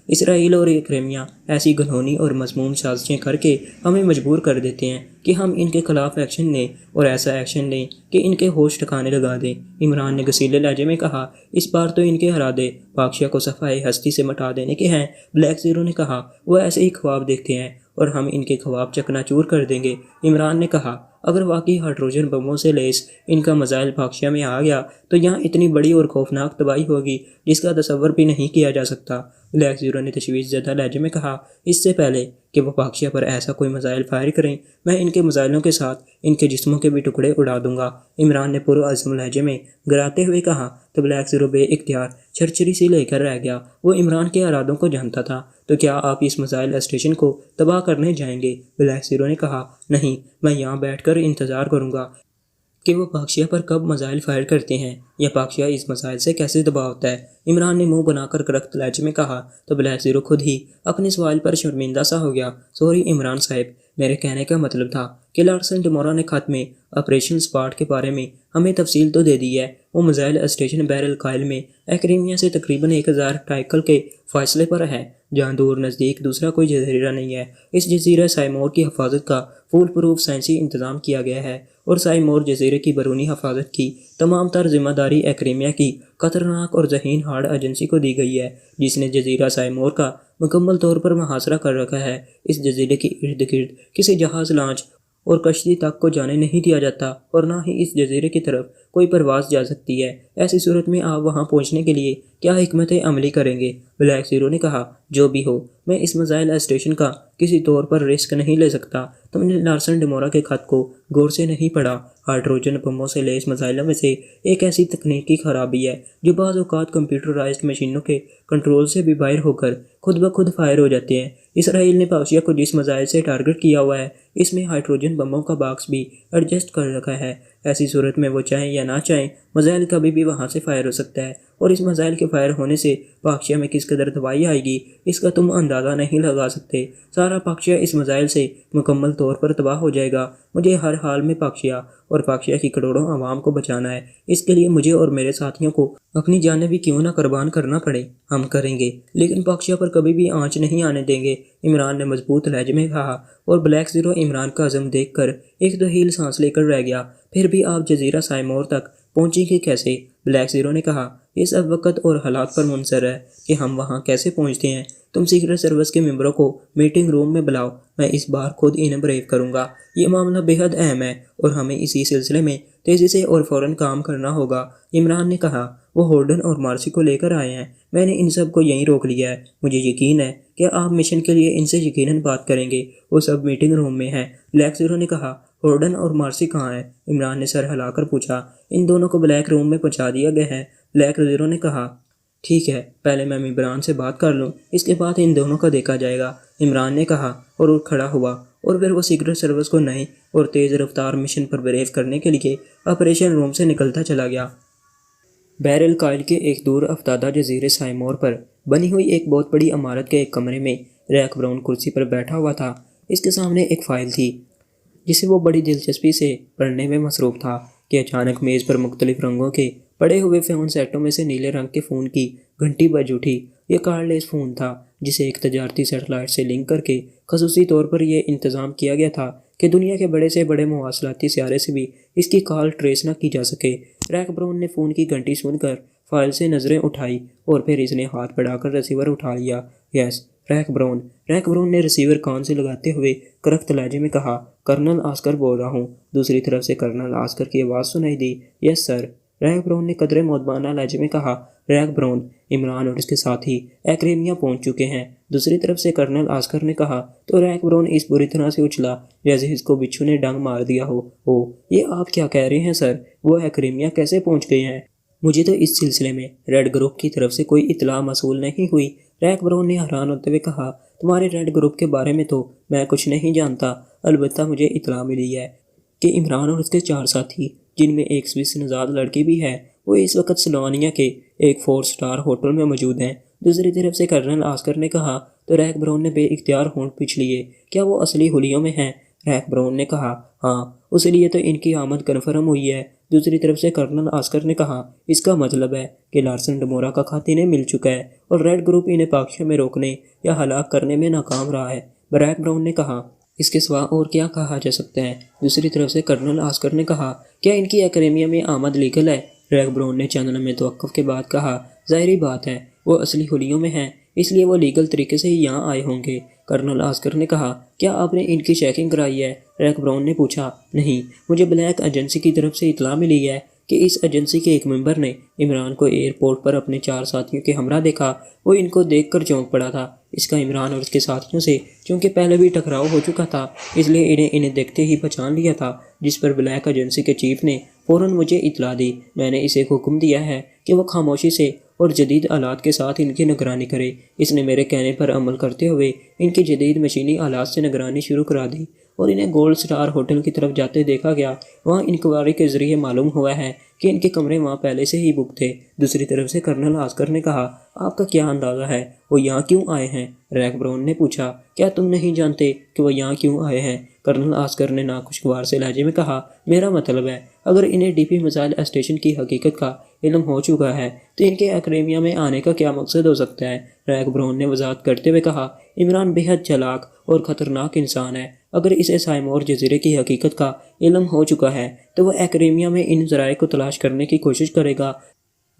اسرائیل اور ایکریمیا ایسی گھنونی اور مذموم سازشیں کر کے ہمیں مجبور کر دیتے ہیں کہ ہم ان کے خلاف ایکشن لیں، اور ایسا ایکشن لیں کہ ان کے ہوش ٹھکانے لگا دیں، عمران نے غصیلے لہجے میں کہا۔ اس بار تو ان کے ارادے باکشیا کو صفحۂ ہستی سے مٹا دینے کے ہیں، بلیک زیرو نے کہا۔ وہ ایسے ہی خواب دیکھتے ہیں اور ہم ان کے خواب چکنا چور کر دیں گے، عمران نے کہا۔ اگر واقعی ہائیڈروجن بموں سے لیس ان کا میزائل باکشیا میں آ گیا تو یہاں اتنی بڑی اور خوفناک تباہی ہوگی جس کا تصور بھی نہیں کیا جا سکتا، بلیک زیرو نے تشویش زدہ لہجے میں کہا۔ اس سے پہلے کہ وہ باکشیا پر ایسا کوئی میزائل فائر کریں، میں ان کے میزائلوں کے ساتھ ان کے جسموں کے بھی ٹکڑے اڑا دوں گا، عمران نے پرعزم لہجے میں گراتے ہوئے کہا۔ تو بلیک زیرو بے اختیار چھرچری سی لے کر رہ گیا۔ وہ عمران کے ارادوں کو جانتا تھا۔ تو کیا آپ اس میزائل اسٹیشن کو تباہ کرنے جائیں گے؟ بلیک زیرو نے کہا۔ نہیں، میں یہاں بیٹھ کر انتظار کروں گا کہ وہ باکشیا پر کب میزائل فائر کرتے ہیں یا باکشیا اس میزائل سے کیسے تباہ ہوتا ہے، عمران نے منہ بنا کر کرخت لہجے میں کہا۔ تو بلیک زیرو خود ہی اپنے سوال پر شرمندہ سا ہو گیا۔ سوری عمران صاحب، میرے کہنے کا مطلب تھا کہ لارسن ڈمورا نے خط میں آپریشن اسپارٹ کے بارے میں ہمیں تفصیل تو دے دی ہے۔ وہ میزائل اسٹیشن بحر الکاہل میں ایکریمیا سے تقریباً 1000 ٹائیکل کے فاصلے پر ہے، جہاں دور نزدیک دوسرا کوئی جزیرہ نہیں ہے۔ اس جزیرہ سائمور کی حفاظت کا فول پروف سائنسی انتظام کیا گیا ہے، اور سائمور جزیرے کی بیرونی حفاظت کی تمام تر ذمہ داری ایکریمیا کی خطرناک اور ذہین ہارڈ ایجنسی کو دی گئی ہے، جس نے جزیرہ سائمور کا مکمل طور پر محاصرہ کر رکھا ہے۔ اس جزیرے کے ارد گرد کسی جہاز، لانچ اور کشتی تک کو جانے نہیں دیا جاتا، اور نہ ہی اس جزیرے کی طرف کوئی پرواز جا سکتی ہے۔ ایسی صورت میں آپ وہاں پہنچنے کے لیے کیا حکمت عملی کریں گے؟ بلیک زیرو نے کہا، جو بھی ہو، میں اس میزائل اسٹیشن کا کسی طور پر رسک نہیں لے سکتا۔ تم نے لارسن ڈمورا کے خط کو غور سے نہیں پڑھا۔ ہائیڈروجن بموں سے لیس میزائلوں میں سے ایک ایسی تکنیکی خرابی ہے جو بعض اوقات کمپیوٹرائزڈ مشینوں کے کنٹرول سے بھی باہر ہو کر خود بخود فائر ہو جاتے ہیں۔ اسرائیل نے پاکشیا کو جس میزائل سے ٹارگٹ کیا ہوا ہے، اس میں ہائیڈروجن بموں کا باکس بھی ایڈجسٹ کر رکھا ہے۔ ایسی صورت میں وہ چاہیں یا نہ چاہیں، میزائل کبھی بھی وہاں سے فائر ہو سکتا ہے، اور اس میزائل کے فائر ہونے سے پاکشیا میں کس قدر تباہی آئے گی، اس کا تم اندازہ نہیں لگا سکتے۔ سارا پاکشیا اس میزائل سے مکمل طور پر تباہ ہو جائے گا۔ مجھے ہر حال میں پاکشیا اور پاکشیا کی کروڑوں عوام کو بچانا ہے۔ اس کے لیے مجھے اور میرے ساتھیوں کو اپنی جانیں بھی کیوں نہ قربان کرنا پڑے، ہم کریں گے، لیکن پاکشیا پر کبھی بھی آنچ نہیں آنے دیں گے، عمران نے مضبوط لہجے میں کہا، اور بلیک زیرو عمران کا عزم دیکھ کر ایک طویل سانس لے کر رہ گیا۔ پھر بھی آپ جزیرہ سائمور تک پہنچیں گے کیسے؟ بلیک زیرو نے کہا، یہ سب وقت اور حالات پر منحصر ہے کہ ہم وہاں کیسے پہنچتے ہیں۔ تم سیکرٹ سروس کے ممبروں کو میٹنگ روم میں بلاؤ، میں اس بار خود انہیں بریف کروں گا۔ یہ معاملہ بے حد اہم ہے، اور ہمیں اسی سلسلے میں تیزی سے اور فوراً کام کرنا ہوگا۔ عمران نے کہا، وہ ہولڈن اور مارسی کو لے کر آئے ہیں، میں نے ان سب کو یہیں روک لیا ہے۔ مجھے یقین ہے کہ آپ مشن کے لیے ان سے یقیناً بات کریں گے۔ وہ سب میٹنگ روم میں ہیں۔ بلیک زیرو نے کہا، ہولڈن اور مارسی کہاں ہیں؟ عمران نے سر ہلا کر پوچھا۔ ان دونوں کو بلیک روم میں پہنچا دیا گیا ہے، بلیک زیرو نے کہا۔ ٹھیک ہے، پہلے میں ممبران سے بات کر لوں، اس کے بعد ان دونوں کا دیکھا جائے گا، عمران نے کہا، اور اٹھ کھڑا ہوا، اور پھر وہ سیکرٹ سروس کو نئے اور تیز رفتار مشن پر بریف کرنے کے لیے آپریشن روم سے نکلتا چلا گیا۔ بحر الکاہل کے ایک دور افتادہ جزیرے سائمور پر بنی ہوئی ایک بہت بڑی عمارت کے ایک کمرے میں ریک براؤن کرسی پر بیٹھا ہوا تھا۔ اس کے سامنے ایک فائل تھی جسے وہ بڑی دلچسپی سے پڑھنے میں مصروف تھا کہ اچانک میز پر مختلف رنگوں کے پڑے ہوئے فون سیٹوں میں سے نیلے رنگ کے فون کی گھنٹی بج اٹھی۔ یہ کارڈ لیس فون تھا جسے ایک تجارتی سیٹلائٹ سے لنک کر کے خصوصی طور پر یہ انتظام کیا گیا تھا کہ دنیا کے بڑے سے بڑے مواصلاتی سیارے سے بھی اس کی کال ٹریس نہ کی جا سکے۔ ریک براؤن نے فون کی گھنٹی سن کر فائل سے نظریں اٹھائی، اور پھر اس نے ہاتھ بڑھا کر ریسیور اٹھا لیا۔ یس، ریک براؤن نے ریسیور کان سے لگاتے ہوئے کرخت لہجے میں کہا، کرنل آسکر بول رہا ہوں۔ دوسری طرف سے کرنل آسکر کی آواز سنائی دی، یس سر۔ ریک براؤن نے قدرے مؤدبانہ لہجے میں کہا، ریک براؤن، عمران اور اس کے ساتھی ایکریمیا پہنچ چکے ہیں۔ دوسری طرف سے کرنل آسکر نے کہا تو ریک براؤن اس بری طرح سے اچھلا جیسے اس کو بچھو نے ڈنگ مار دیا ہو۔ یہ آپ کیا کہہ رہے ہیں سر؟ وہ ایکریمیا کیسے پہنچ گئے ہیں؟ مجھے تو اس سلسلے میں ریڈ گروپ کی طرف سے کوئی اطلاع موصول نہیں ہوئی۔ ریک براؤن نے حیران ہوتے ہوئے کہا، تمہارے ریڈ گروپ کے بارے میں تو میں کچھ نہیں جانتا، البتہ مجھے اطلاع ملی ہے کہ عمران اور اس کے 4 ساتھی، جن میں ایک سوئس نژاد لڑکی بھی ہے، وہ اس وقت سلوانیہ کے ایک 4 اسٹار ہوٹل میں موجود ہیں۔ دوسری طرف سے کرنل آسکر نے کہا تو ریک براؤن نے بے اختیار ہونٹ پھینچ لیے، کیا وہ اصلی حلیوں میں ہیں؟ ریک براؤن نے کہا، ہاں، اس لیے تو ان کی آمد کنفرم ہوئی ہے۔ دوسری طرف سے کرنل آسکر نے کہا، اس کا مطلب ہے کہ لارسن ڈمورا کا خط انہیں مل چکا ہے، اور ریڈ گروپ انہیں پاکشیا میں روکنے یا ہلاک کرنے میں ناکام رہا ہے۔ ریک براؤن نے کہا، اس کے سوا اور کیا کہا جا سکتا ہے؟ دوسری طرف سے کرنل آسکر نے کہا، کیا ان کی ایکریمیا میں آمد لیگل ہے؟ ریک براؤن نے چند لمحے توقف کے بعد کہا، ظاہری بات ہے، وہ اصلی حلیوں میں ہیں، اس لیے وہ لیگل طریقے سے ہی یہاں آئے ہوں گے۔ کرنل آسکر نے کہا، کیا آپ نے ان کی چیکنگ کرائی ہے؟ ریک براؤن نے پوچھا، نہیں، مجھے بلیک ایجنسی کی طرف سے اطلاع ملی ہے کہ اس ایجنسی کے ایک ممبر نے عمران کو ایئرپورٹ پر اپنے 4 ساتھیوں کے ہمراہ دیکھا۔ وہ ان کو دیکھ کر چونک پڑا تھا۔ اس کا عمران اور اس کے ساتھیوں سے چونکہ پہلے بھی ٹکراؤ ہو چکا تھا، اس لیے انہیں دیکھتے ہی پہچان لیا تھا، جس پر بلیک ایجنسی کے چیف نے فوراً مجھے اطلاع دی۔ میں نے اسے حکم دیا ہے کہ وہ خاموشی سے اور جدید آلات کے ساتھ ان کی نگرانی کرے۔ اس نے میرے کہنے پر عمل کرتے ہوئے ان کی جدید مشینی آلات سے نگرانی شروع کرا دی، اور انہیں گولڈ سٹار ہوٹل کی طرف جاتے دیکھا گیا۔ وہاں انکوائری کے ذریعے معلوم ہوا ہے کہ ان کے کمرے وہاں پہلے سے ہی بک تھے۔ دوسری طرف سے کرنل آسکر نے کہا، آپ کا کیا اندازہ ہے وہ یہاں کیوں آئے ہیں؟ ریک براؤن نے پوچھا، کیا تم نہیں جانتے کہ وہ یہاں کیوں آئے ہیں؟ کرنل آسکر نے ناخوشگوار سے لہجے میں کہا، میرا مطلب ہے اگر انہیں ڈی پی میزائل اسٹیشن کی حقیقت کا علم ہو چکا ہے تو ان کے ایکیڈیمیا میں آنے کا کیا مقصد ہو سکتا ہے؟ ریک براؤن نے وضاحت کرتے ہوئے کہا، عمران بے حد چالاک اور خطرناک انسان ہے۔ اگر اسے سائمور جزیرے کی حقیقت کا علم ہو چکا ہے تو وہ ایکیڈیمیا میں ان ذرائع کو تلاش کرنے کی کوشش کرے گا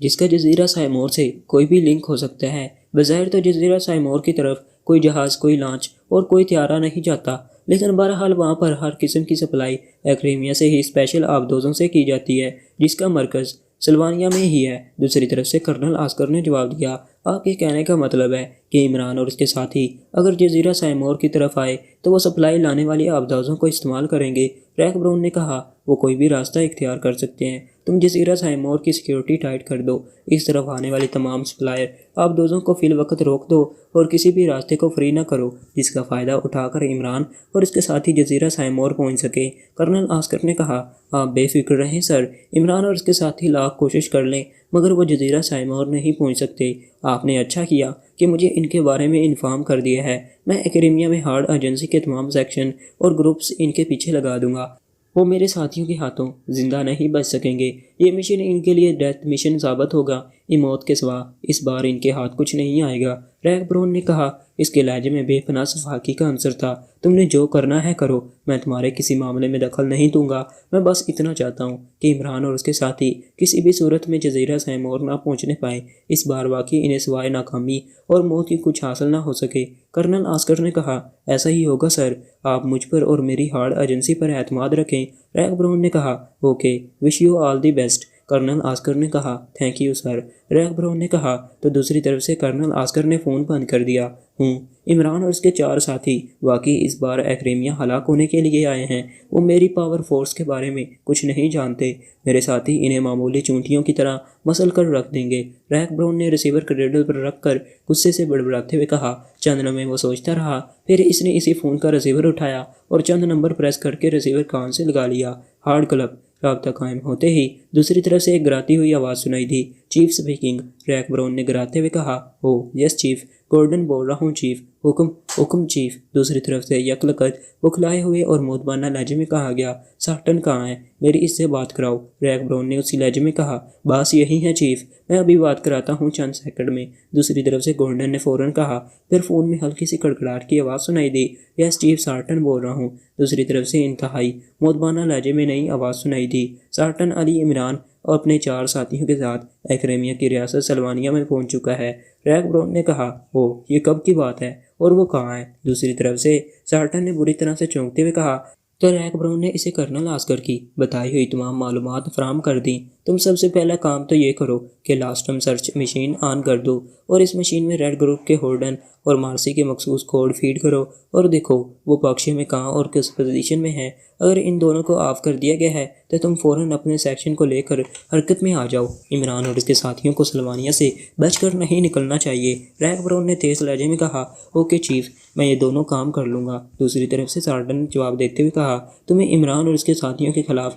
جس کا جزیرہ سائمور سے کوئی بھی لنک ہو سکتا ہے۔ بظاہر تو جزیرہ سائمور کی طرف کوئی جہاز، کوئی لانچ اور کوئی طیارہ نہیں جاتا، لیکن بہرحال وہاں پر ہر قسم کی سپلائی ایکیڈیمیا سے ہی اسپیشل آبدوزوں سے کی جاتی ہے جس کا مرکز سلوانیہ میں ہی ہے۔ دوسری طرف سے کرنل آسکر نے جواب دیا، آپ کے کہنے کا مطلب ہے کہ عمران اور اس کے ساتھی اگر جزیرہ سائمور کی طرف آئے تو وہ سپلائی لانے والی آبدوزوں کو استعمال کریں گے۔ ریک براؤن نے کہا، وہ کوئی بھی راستہ اختیار کر سکتے ہیں۔ تم جزیرہ سائمور کی سیکیورٹی ٹائٹ کر دو، اس طرف آنے والی تمام سپلائر آبدوزوں کو فی الوقت روک دو اور کسی بھی راستے کو فری نہ کرو جس کا فائدہ اٹھا کر عمران اور اس کے ساتھی جزیرہ سائمور پہنچ سکے۔ کرنل آسکر نے کہا، آپ بے فکر رہیں سر، عمران اور اس کے ساتھی لاکھ کوشش کر لیں مگر وہ جزیرہ سائمور نہیں پہنچ سکتے۔ آپ نے اچھا کیا کہ مجھے ان کے بارے میں انفارم کر دیا ہے۔ میں ایکیڈیمیا میں ہارڈ ایجنسی کے تمام سیکشن اور گروپس ان کے پیچھے لگا دوں گا۔ وہ میرے ساتھیوں کے ہاتھوں زندہ نہیں بچ سکیں گے۔ یہ مشن ان کے لیے ڈیتھ مشن ثابت ہوگا۔ موت کے سوا اس بار ان کے ہاتھ کچھ نہیں آئے گا۔ ریک براؤن نے کہا، اس کے لہجے میں بے پناہ صفاقی کا عنصر تھا۔ تم نے جو کرنا ہے کرو، میں تمہارے کسی معاملے میں دخل نہیں دوں گا۔ میں بس اتنا چاہتا ہوں کہ عمران اور اس کے ساتھی کسی بھی صورت میں جزیرہ سائمور نہ پہنچنے پائیں۔ اس بار واقعی انہیں سوائے ناکامی اور موت کی کچھ حاصل نہ ہو سکے۔ کرنل آسکر نے کہا، ایسا ہی ہوگا سر، آپ مجھ پر اور میری ہارڈ ایجنسی پر اعتماد رکھیں۔ ریک براؤن نے کہا، okay, wish you all the best. Colonel Oscar نے کہا، thank you sir. Rick Brown نے کہا تو دوسری طرف سے کرنل آسکر نے فون بند کر دیا۔ عمران اور اس کے 4 ساتھی واقعی اس بار ایکیڈیمیا ہلاک ہونے کے لیے آئے ہیں۔ وہ میری پاور فورس کے بارے میں کچھ نہیں جانتے۔ میرے ساتھی انہیں معمولی چونٹیوں کی طرح مسل کر رکھ دیں گے۔ ریک براؤن نے ریسیور کریڈل پر رکھ کر غصے سے بڑبڑاتے ہوئے کہا۔ چند لمحے وہ سوچتا رہا، پھر اس نے اسی فون کا ریسیور اٹھایا اور چند نمبر پریس کر کے ریسیور کان سے لگا لیا۔ Hard club. رابطہ قائم ہوتے ہی دوسری طرف سے ایک گراتی ہوئی آواز سنائی دی، چیف سپیکنگ۔ ریک براؤن نے گراتے ہوئے کہا، او یس چیف، گورڈن بول رہا ہوں چیف۔ حکم چیف۔ دوسری طرف سے یک لقت بکھلائے ہوئے اور مودبانہ لہجے میں کہا گیا، سارٹن کہاں ہے؟ میری اس سے بات کراؤ۔ ریک براؤن نے اسی لہجے میں کہا، باس یہی ہے چیف، میں ابھی بات کراتا ہوں چند سیکنڈ میں۔ دوسری طرف سے گورڈن نے فوراً کہا۔ پھر فون میں ہلکی سی کڑکڑاہٹ کی آواز سنائی دی، یس چیف، سارٹن بول رہا ہوں۔ دوسری طرف سے انتہائی مودبانہ لہجے میں نئی آواز سنائی دی، سارٹن علی عمران اور اپنے 4 ساتھیوں کے ساتھ ایکیڈیمیا کی ریاست سلوانیہ میں پہنچ چکا ہے۔ ریک براؤن نے کہا، او یہ کب کی بات ہے اور وہ کہاں ہے؟ دوسری طرف سے سارٹن نے بری طرح سے چونکتے ہوئے کہا۔ تو ریک براؤن نے اسے کرنل آسکر کی بتائی ہوئی تمام معلومات فراہم کر دیں۔ تم سب سے پہلا کام تو یہ کرو کہ last time search machine on کر دو اور اس مشین میں ریڈ گروپ کے ہولڈن اور مارسی کے مخصوص کوڈ فیڈ کرو اور دیکھو وہ پاکشے میں کہاں اور کس پوزیشن میں ہے۔ اگر ان دونوں کو آف کر دیا گیا ہے تو تم فوراً اپنے سیکشن کو لے کر حرکت میں آ جاؤ۔ عمران اور اس کے ساتھیوں کو سلوانیہ سے بچ کر نہیں نکلنا چاہیے۔ ریک براؤن نے تیز لہجے میں کہا، اوکے چیف، میں یہ دونوں کام کر لوں گا۔ دوسری طرف سے سارٹن نے جواب دیتے ہوئے کہا، تمہیں عمران اور اس کے ساتھیوں کے خلاف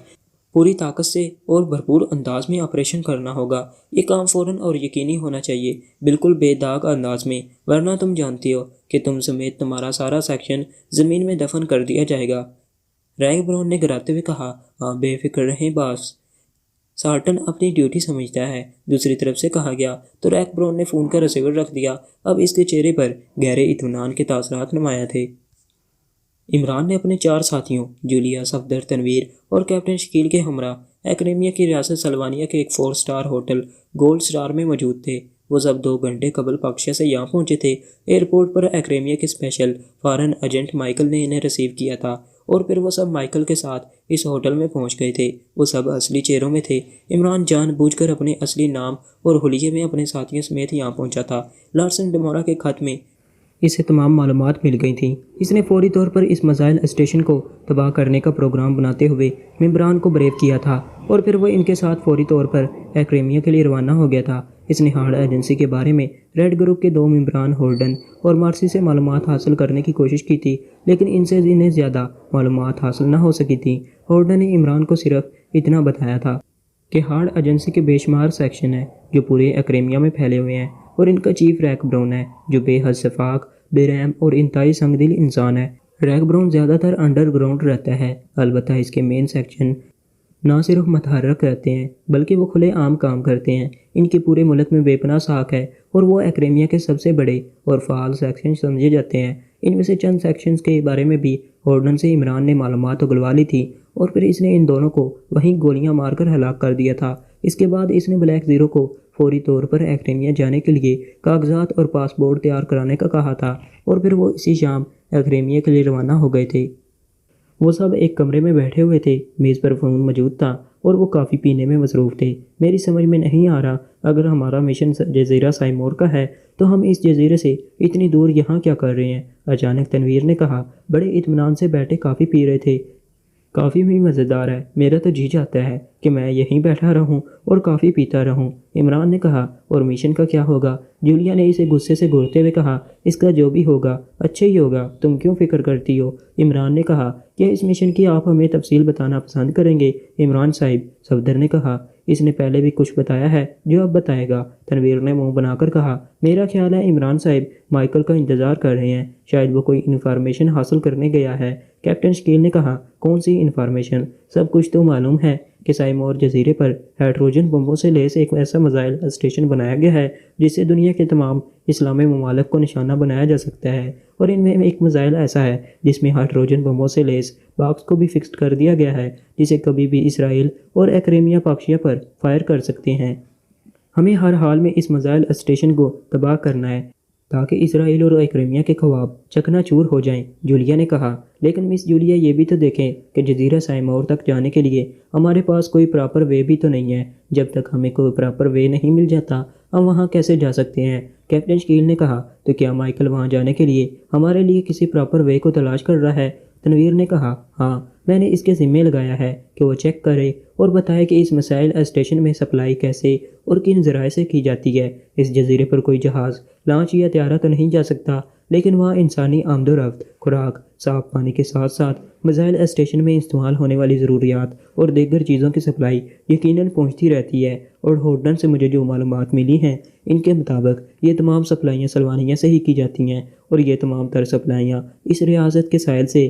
پوری طاقت سے اور بھرپور انداز میں آپریشن کرنا ہوگا۔ یہ کام فوراً اور یقینی ہونا چاہیے، بالکل بے داغ انداز میں، ورنہ تم جانتی ہو کہ تم سمیت تمہارا سارا سیکشن زمین میں دفن کر دیا جائے گا۔ ریک براؤن نے گراتے ہوئے کہا، آپ بے فکر رہیں باس، سارٹن اپنی ڈیوٹی سمجھتا ہے۔ دوسری طرف سے کہا گیا تو ریک براؤن نے فون کا ریسیور رکھ دیا۔ اب اس کے چہرے پر گہرے اطمینان کے تاثرات نمایاں تھے۔ عمران نے اپنے 4 ساتھیوں جولیا، صفدر، تنویر اور کیپٹن شکیل کے ہمراہ ایکیڈیمیا کی ریاست سلوانیہ کے ایک 4 سٹار ہوٹل گولڈ سٹار میں موجود تھے۔ وہ سب 2 گھنٹے قبل پاکشا سے یہاں پہنچے تھے۔ ایئرپورٹ پر ایکیڈیمیا کے اسپیشل فارن ایجنٹ مائیکل نے انہیں ریسیو کیا تھا اور پھر وہ سب مائیکل کے ساتھ اس ہوٹل میں پہنچ گئے تھے۔ وہ سب اصلی چہروں میں تھے۔ عمران جان بوجھ کر اپنے اصلی نام اور حلیے میں اپنے ساتھیوں سمیت یہاں پہنچا تھا۔ لارسن ڈمورا کے خط میں اسے تمام معلومات مل گئی تھیں۔ اس نے فوری طور پر اس میزائل اسٹیشن کو تباہ کرنے کا پروگرام بناتے ہوئے ممبران کو بریف کیا تھا اور پھر وہ ان کے ساتھ فوری طور پر ایکیڈیمیا کے لیے روانہ ہو گیا تھا۔ اس نے ہارڈ ایجنسی کے بارے میں ریڈ گروپ کے 2 ممبران ہولڈن اور مارسی سے معلومات حاصل کرنے کی کوشش کی تھی، لیکن ان سے انہیں زیادہ معلومات حاصل نہ ہو سکی تھیں۔ ہولڈن نے عمران کو صرف اتنا بتایا تھا کہ ہارڈ ایجنسی کے بے شمار سیکشن ہیں جو پورے ایکریمیا میں پھیلے ہوئے ہیں، اور ان کا چیف ریک براؤن ہے جو بے حد شفاق، بے رحم اور انتہائی سنگ دل انسان ہے۔ ریک براؤن زیادہ تر انڈر گراؤنڈ رہتا ہے، البتہ اس کے مین سیکشن نہ صرف متحرک رہتے ہیں بلکہ وہ کھلے عام کام کرتے ہیں۔ ان کے پورے ملک میں بے پناہ ساکھ ہے اور وہ ایکریمیا کے سب سے بڑے اور فعال سیکشن سمجھے جاتے ہیں۔ ان میں سے چند سیکشنز کے بارے میں بھی ہولڈن سے عمران نے معلومات اگلوا لی تھی اور پھر اس نے ان دونوں کو وہیں گولیاں مار کر ہلاک کر دیا تھا۔ اس کے بعد اس نے بلیک زیرو کو فوری طور پر ایکریمیا جانے کے لیے کاغذات اور پاسپورٹ تیار کرانے کا کہا تھا، اور پھر وہ اسی شام ایکریمیا کے لیے روانہ ہو گئے تھے۔ وہ سب ایک کمرے میں بیٹھے ہوئے تھے، میز پر فون موجود تھا اور وہ کافی پینے میں مصروف تھے۔ میری سمجھ میں نہیں آ رہا، اگر ہمارا مشن جزیرہ سائمور کا ہے تو ہم اس جزیرے سے اتنی دور یہاں کیا کر رہے ہیں؟ اچانک تنویر نے کہا۔ بڑے اطمینان سے بیٹھے کافی پی رہے تھے۔ کافی بھی مزیدار ہے، میرا تو جی چاہتا ہے کہ میں یہیں بیٹھا رہوں اور کافی پیتا رہوں، عمران نے کہا۔ اور مشن کا کیا ہوگا؟ جولیا نے اسے غصے سے گھورتے ہوئے کہا۔ اس کا جو بھی ہوگا اچھا ہی ہوگا، تم کیوں فکر کرتی ہو؟ عمران نے کہا۔ کیا اس مشن کی آپ ہمیں تفصیل بتانا پسند کریں گے عمران صاحب؟ صفدر نے کہا۔ اس نے پہلے بھی کچھ بتایا ہے جو اب بتائے گا، تنویر نے منہ بنا کر کہا۔ میرا خیال ہے عمران صاحب مائیکل کا انتظار کر رہے ہیں، شاید وہ کوئی انفارمیشن حاصل کرنے گیا ہے۔ کیپٹن شکیل نے کہا۔ کون سی انفارمیشن؟ سب کچھ تو معلوم ہے کہ سائمور جزیرے پر ہائیڈروجن بموں سے لیس ایک ایسا میزائل اسٹیشن بنایا گیا ہے جس سے دنیا کے تمام اسلامی ممالک کو نشانہ بنایا جا سکتا ہے، اور ان میں ایک میزائل ایسا ہے جس میں ہائیڈروجن بموں سے لیس باکس کو بھی فکسڈ کر دیا گیا ہے جسے کبھی بھی اسرائیل اور ایکریمیا پاکشیا پر فائر کر سکتے ہیں۔ ہمیں ہر حال میں اس میزائل اسٹیشن کو تباہ کرنا ہے تاکہ اسرائیل اور ایکریمیا کے خواب چکنا چور ہو جائیں، جولیا نے کہا۔ لیکن مس جولیا، یہ بھی تو دیکھیں کہ جزیرہ سائمور تک جانے کے لیے ہمارے پاس کوئی پراپر وے بھی تو نہیں ہے۔ جب تک ہمیں کوئی پراپر وے نہیں مل جاتا ہم وہاں کیسے جا سکتے ہیں؟ کیپٹن شکیل نے کہا۔ تو کیا مائیکل وہاں جانے کے لیے ہمارے لیے کسی پراپر وے کو تلاش کر رہا ہے؟ تنویر نے کہا۔ ہاں، میں نے اس کے ذمہ لگایا ہے کہ وہ چیک کرے اور بتائے کہ اس مسائل اسٹیشن میں سپلائی کیسے اور کن ذرائع سے کی جاتی ہے۔ اس جزیرے پر کوئی جہاز، لانچ یا طیارہ تو نہیں جا سکتا، لیکن وہاں انسانی آمد و رفت، خوراک، صاف پانی کے ساتھ ساتھ مسائل اسٹیشن میں استعمال ہونے والی ضروریات اور دیگر چیزوں کی سپلائی یقیناً پہنچتی رہتی ہے، اور ہولڈن سے مجھے جو معلومات ملی ہیں ان کے مطابق یہ تمام سپلائیاں سلوانیہ سے ہی کی جاتی ہیں، اور یہ تمام تر سپلائیاں اس ریاست کے ساحل سے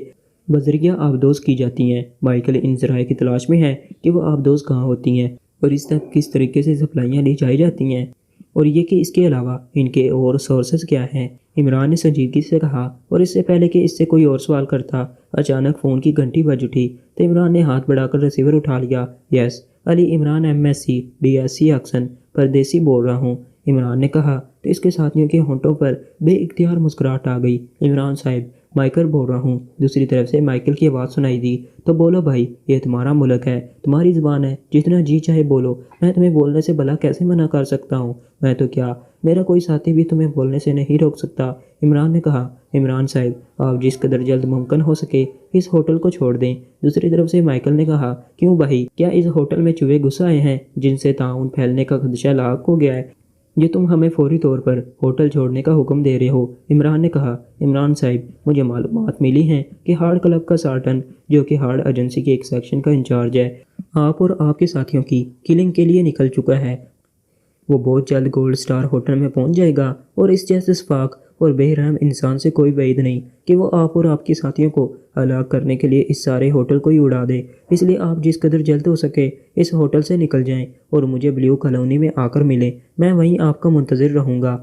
بذریعہ آبدوز کی جاتی ہیں۔ مائیکل ان ذرائع کی تلاش میں ہے کہ وہ آبدوز کہاں ہوتی ہیں اور اس تک کس طریقے سے سپلائیاں لی جائی جاتی ہیں، اور یہ کہ اس کے علاوہ ان کے اور سورسز کیا ہیں، عمران نے سنجیدگی سے کہا۔ اور اس سے پہلے کہ اس سے کوئی اور سوال کرتا اچانک فون کی گھنٹی بج اٹھی تو عمران نے ہاتھ بڑھا کر ریسیور اٹھا لیا۔ یس، Ali Imran MSc DSc action پردیسی بول رہا ہوں، عمران نے کہا تو اس کے ساتھیوں کے ہونٹوں پر بے اختیار مسکراہٹ آ گئی۔ عمران صاحب، مائیکل بول رہا ہوں، دوسری طرف سے مائیکل کی آواز سنائی دی۔ تو بولو بھائی، یہ تمہارا ملک ہے، تمہاری زبان ہے، جتنا جی چاہے بولو، میں تمہیں بولنے سے بھلا کیسے منع کر سکتا ہوں؟ میں تو کیا، میرا کوئی ساتھی بھی تمہیں بولنے سے نہیں روک سکتا، عمران نے کہا۔ عمران صاحب، آپ جس قدر جلد ممکن ہو سکے اس ہوٹل کو چھوڑ دیں، دوسری طرف سے مائیکل نے کہا۔ کیوں بھائی، کیا اس ہوٹل میں چوہے گھس آئے ہیں جن سے طاعون پھیلنے کا خدشہ لاحق ہو گیا ہے جو تم ہمیں فوری طور پر ہوٹل چھوڑنے کا حکم دے رہے ہو؟ عمران نے کہا۔ عمران صاحب، مجھے معلومات ملی ہیں کہ ہارڈ کلب کا سارٹن، جو کہ ہارڈ ایجنسی کے ایک سیکشن کا انچارج ہے، آپ اور آپ کے ساتھیوں کی کلنگ کے لیے نکل چکا ہے۔ وہ بہت جلد گولڈ سٹار ہوٹل میں پہنچ جائے گا، اور اس جیسے شفاق اور بے رحم انسان سے کوئی بعید نہیں کہ وہ آپ اور آپ کے ساتھیوں کو ہلاک کرنے کے لیے اس سارے ہوٹل کو ہی اڑا دے۔ اس لیے آپ جس قدر جلد ہو سکے اس ہوٹل سے نکل جائیں اور مجھے بلیو کالونی میں آ کر ملیں، میں وہیں آپ کا منتظر رہوں گا۔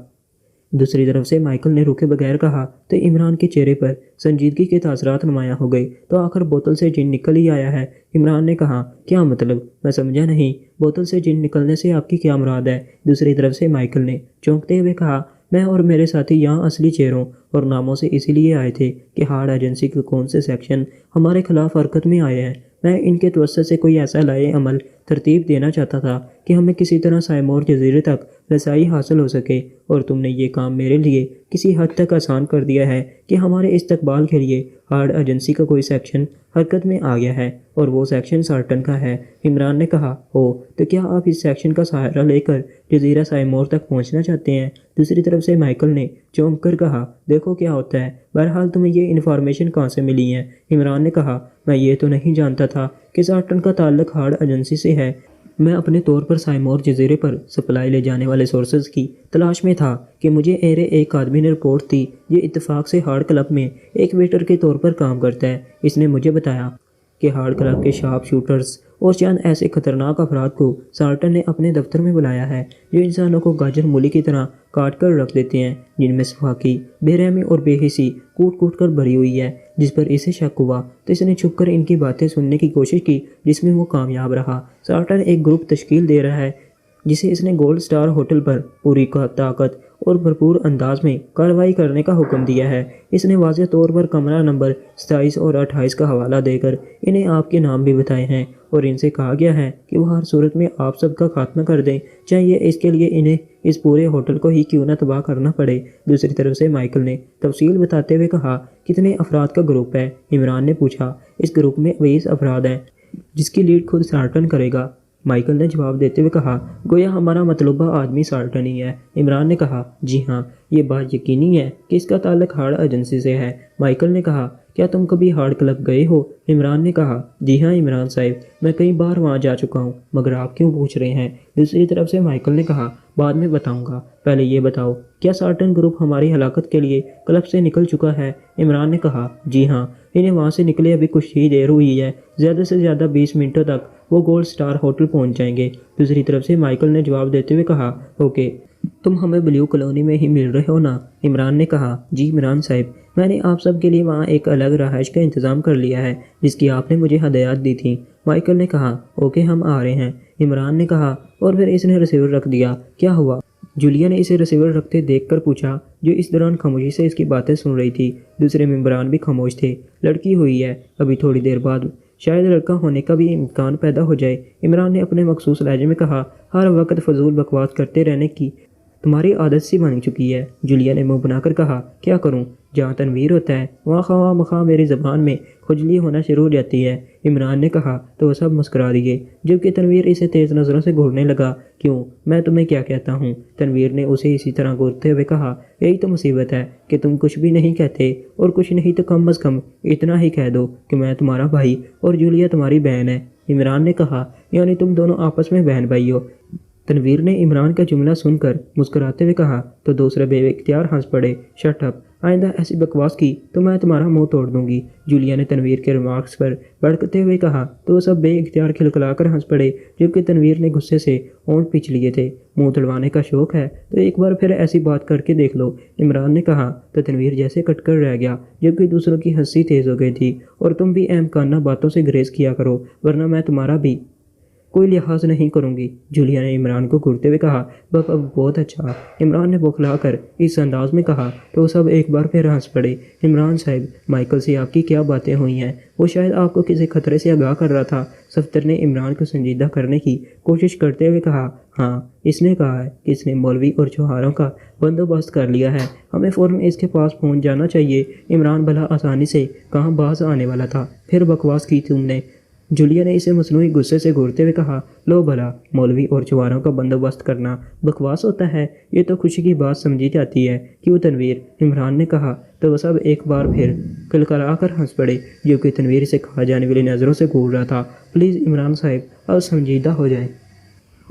دوسری طرف سے مائیکل نے رکے بغیر کہا تو عمران کے چہرے پر سنجیدگی کے تاثرات نمایاں ہو گئے۔ تو آخر بوتل سے جن نکل ہی آیا ہے، عمران نے کہا۔ کیا مطلب؟ میں سمجھا نہیں، بوتل سے جن نکلنے سے آپ کی کیا مراد ہے؟ دوسری طرف سے مائیکل نے چونکتے ہوئے کہا۔ میں اور میرے ساتھی یہاں اصلی چہروں اور ناموں سے اسی لیے آئے تھے کہ ہارڈ ایجنسی کے کون سے سیکشن ہمارے خلاف حرکت میں آئے ہیں۔ میں ان کے توسط سے کوئی ایسا لائے عمل ترتیب دینا چاہتا تھا کہ ہمیں کسی طرح سائمور جزیرے تک رسائی حاصل ہو سکے، اور تم نے یہ کام میرے لیے کسی حد تک آسان کر دیا ہے کہ ہمارے استقبال کے لیے ہارڈ ایجنسی کا کوئی سیکشن حرکت میں آ گیا ہے، اور وہ سیکشن سارٹن کا ہے۔ عمران نے کہا، تو کیا آپ اس سیکشن کا سہارا لے کر جزیرہ سائمور تک پہنچنا چاہتے ہیں؟ دوسری طرف سے مائیکل نے چونک کر کہا، دیکھو کیا ہوتا ہے، بہرحال تمہیں یہ انفارمیشن کہاں سے ملی ہے؟ عمران نے کہا، میں یہ تو نہیں جانتا تھا کہ سارٹن کا تعلق ہارڈ ایجنسی سے ہے۔ میں اپنے طور پر سائمور جزیرے پر سپلائی لے جانے والے سورسز کی تلاش میں تھا کہ مجھے ایک آدمی نے رپورٹ دی، یہ اتفاق سے ہارڈ کلب میں ایک ویٹر کے طور پر کام کرتا ہے۔ اس نے مجھے بتایا کہ ہارڈ کلب کے شارپ شوٹرز اور چند ایسے خطرناک افراد کو سارٹن نے اپنے دفتر میں بلایا ہے جو انسانوں کو گاجر مولی کی طرح کاٹ کر رکھ دیتے ہیں، جن میں صفاقی، بے رحمی اور بے حسی کوٹ کر بھری ہوئی ہے۔ جس پر اسے شک ہوا تو اس نے چھپ کر ان کی باتیں سننے کی کوشش کی، جس میں وہ کامیاب رہا۔ سارٹن ایک گروپ تشکیل دے رہا ہے جسے اس نے گولڈ سٹار ہوٹل پر پوری طاقت اور بھرپور انداز میں کارروائی کرنے کا حکم دیا ہے۔ اس نے واضح طور پر کمرہ نمبر 27 اور 28 کا حوالہ دے کر انہیں آپ کے نام بھی بتائے ہیں، اور ان سے کہا گیا ہے کہ وہ ہر صورت میں آپ سب کا خاتمہ کر دیں، چاہیے اس کے لیے انہیں اس پورے ہوٹل کو ہی کیوں نہ تباہ کرنا پڑے۔ دوسری طرف سے مائیکل نے تفصیل بتاتے ہوئے کہا، کتنے افراد کا گروپ ہے؟ عمران نے پوچھا۔ اس گروپ میں 20 افراد ہیں، جس کی لیڈ خود سارٹن کرے گا۔ مائیکل نے جواب دیتے ہوئے کہا، گویا ہمارا مطلوبہ آدمی سارٹن ہی ہے۔ عمران نے کہا، جی ہاں، یہ بات یقینی ہے کہ اس کا تعلق ہارڈ ایجنسی سے ہے۔ مائیکل نے کہا، کیا تم کبھی ہارڈ کلب گئے ہو؟ عمران نے کہا، جی ہاں عمران صاحب، میں کئی بار وہاں جا چکا ہوں، مگر آپ کیوں پوچھ رہے ہیں؟ دوسری طرف سے مائیکل نے کہا، بعد میں بتاؤں گا، پہلے یہ بتاؤ کیا سارٹن گروپ ہماری ہلاکت کے لیے کلب سے نکل چکا ہے؟ عمران نے کہا، جی ہاں، انہیں وہاں سے نکلے ابھی کچھ ہی دیر ہوئی ہے، زیادہ سے زیادہ 20 منٹوں تک وہ گولڈ سٹار ہوٹل پہنچ جائیں گے۔ دوسری طرف سے مائیکل نے جواب دیتے ہوئے کہا، اوکے، تم ہمیں بلیو کالونی میں ہی مل رہے ہو نا؟ عمران نے کہا، جی عمران صاحب، میں نے آپ سب کے لیے وہاں ایک الگ رہائش کا انتظام کر لیا ہے جس کی آپ نے مجھے ہدایات دی تھیں۔ مائیکل نے کہا، اوکے، ہم آ رہے ہیں۔ عمران نے کہا، اور پھر اس نے ریسیور رکھ دیا، کیا ہوا؟ جولیا نے اسے ریسیور رکھتے دیکھ کر پوچھا، جو اس دوران خاموشی سے اس کی باتیں سن رہی تھی۔ دوسرے ممبران بھی خاموش تھے۔ لڑکی ہوئی ہے، ابھی تھوڑی دیر بعد شاید لڑکا ہونے کا بھی امکان پیدا ہو جائے۔ عمران نے اپنے مخصوص لہجے میں کہا، ہر وقت فضول بکواس کرتے رہنے کی تمہاری عادت سی بن چکی ہے۔ جولیا نے منہ بنا کر کہا، کیا کروں؟ جہاں تنویر ہوتا ہے وہاں خواہ مخواہ میری زبان میں کھجلی ہونا شروع ہو جاتی ہے۔ عمران نے کہا تو وہ سب مسکرا دیے، جبکہ تنویر اسے تیز نظروں سے گھورنے لگا۔ کیوں؟ میں تمہیں کیا کہتا ہوں؟ تنویر نے اسے اسی طرح گھورتے ہوئے کہا، یہی تو مصیبت ہے کہ تم کچھ بھی نہیں کہتے، اور کچھ نہیں تو کم از کم اتنا ہی کہہ دو کہ میں تمہارا بھائی اور جولیا تمہاری بہن ہے۔ عمران نے کہا، یعنی تم دونوں آپس میں بہن بھائی ہو؟ تنویر نے عمران کا جملہ سن کر مسکراتے ہوئے کہا تو دوسرے بے اختیار ہنس پڑے۔ شٹ اپ، آئندہ ایسی بکواس کی تو میں تمہارا منہ توڑ دوں گی۔ جولیا نے تنویر کے ریمارکس پر بھڑکتے ہوئے کہا تو وہ سب بے اختیار کھلکھلا کر ہنس پڑے، جبکہ تنویر نے غصے سے اونٹ پیچ لیے تھے۔ منہ تڑوانے کا شوق ہے تو ایک بار پھر ایسی بات کر کے دیکھ لو، عمران نے کہا تو تنویر جیسے کٹ کر رہ گیا، جبکہ دوسروں کی ہنسی تیز ہو گئی تھی۔ اور تم بھی اہم کانہ باتوں سے گریز کیا کرو، ورنہ میں تمہارا بھی کوئی لحاظ نہیں کروں گی۔ جولیا نے عمران کو گھورتے ہوئے کہا، بہت اچھا۔ عمران نے بوکھلا کر اس انداز میں کہا تو وہ سب ایک بار پھر ہنس پڑے۔ عمران صاحب، مائیکل سے آپ کی کیا باتیں ہوئی ہیں؟ وہ شاید آپ کو کسی خطرے سے آگاہ کر رہا تھا۔ صفدر نے عمران کو سنجیدہ کرنے کی کوشش کرتے ہوئے کہا، ہاں، اس نے کہا ہے کہ اس نے مولوی اور چوہاروں کا بندوبست کر لیا ہے، ہمیں فوراً اس کے پاس پہنچ جانا چاہیے۔ عمران بھلا آسانی سے کہاں باز آنے والا تھا؟ پھر بکواس کی تم نے؟ جولیا نے اسے مصنوعی غصے سے گھورتے ہوئے کہا، لو بھلا، مولوی اور چوہاروں کا بندوبست کرنا بکواس ہوتا ہے؟ یہ تو خوشی کی بات سمجھی جاتی ہے، کیوں تنویر؟ عمران نے کہا تو وہ سب ایک بار پھر کلکلا کر ہنس پڑے، جبکہ تنویر اسے کھا جانے والی نظروں سے گھور رہا تھا۔ پلیز عمران صاحب، اب سنجیدہ ہو جائیں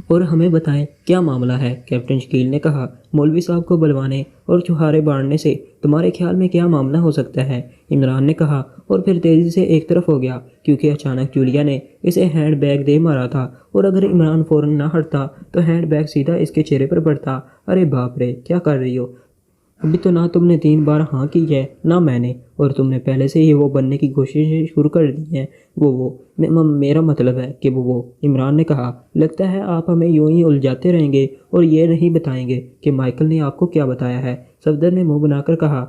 اور ہمیں بتائیں کیا معاملہ ہے؟ کیپٹن شکیل نے کہا، مولوی صاحب کو بلوانے اور چوہارے باڑنے سے تمہارے خیال میں کیا معاملہ ہو سکتا ہے؟ عمران نے کہا، اور پھر تیزی سے ایک طرف ہو گیا، کیونکہ اچانک جولیا نے اسے ہینڈ بیگ دے مارا تھا، اور اگر عمران فوراً نہ ہٹتا تو ہینڈ بیگ سیدھا اس کے چہرے پر پڑتا۔ ارے باپ رے، کیا کر رہی ہو؟ ابھی تو نہ تم نے 3 بار ہاں کی ہے نہ میں نے، اور تم نے پہلے سے ہی وہ بننے کی کوششیں شروع کر دی ہیں۔ میرا مطلب ہے کہ وہ عمران نے کہا، لگتا ہے آپ ہمیں یوں ہی الجھاتے رہیں گے اور یہ نہیں بتائیں گے کہ مائیکل نے آپ کو کیا بتایا ہے۔ صفدر نے منہ بنا کر کہا،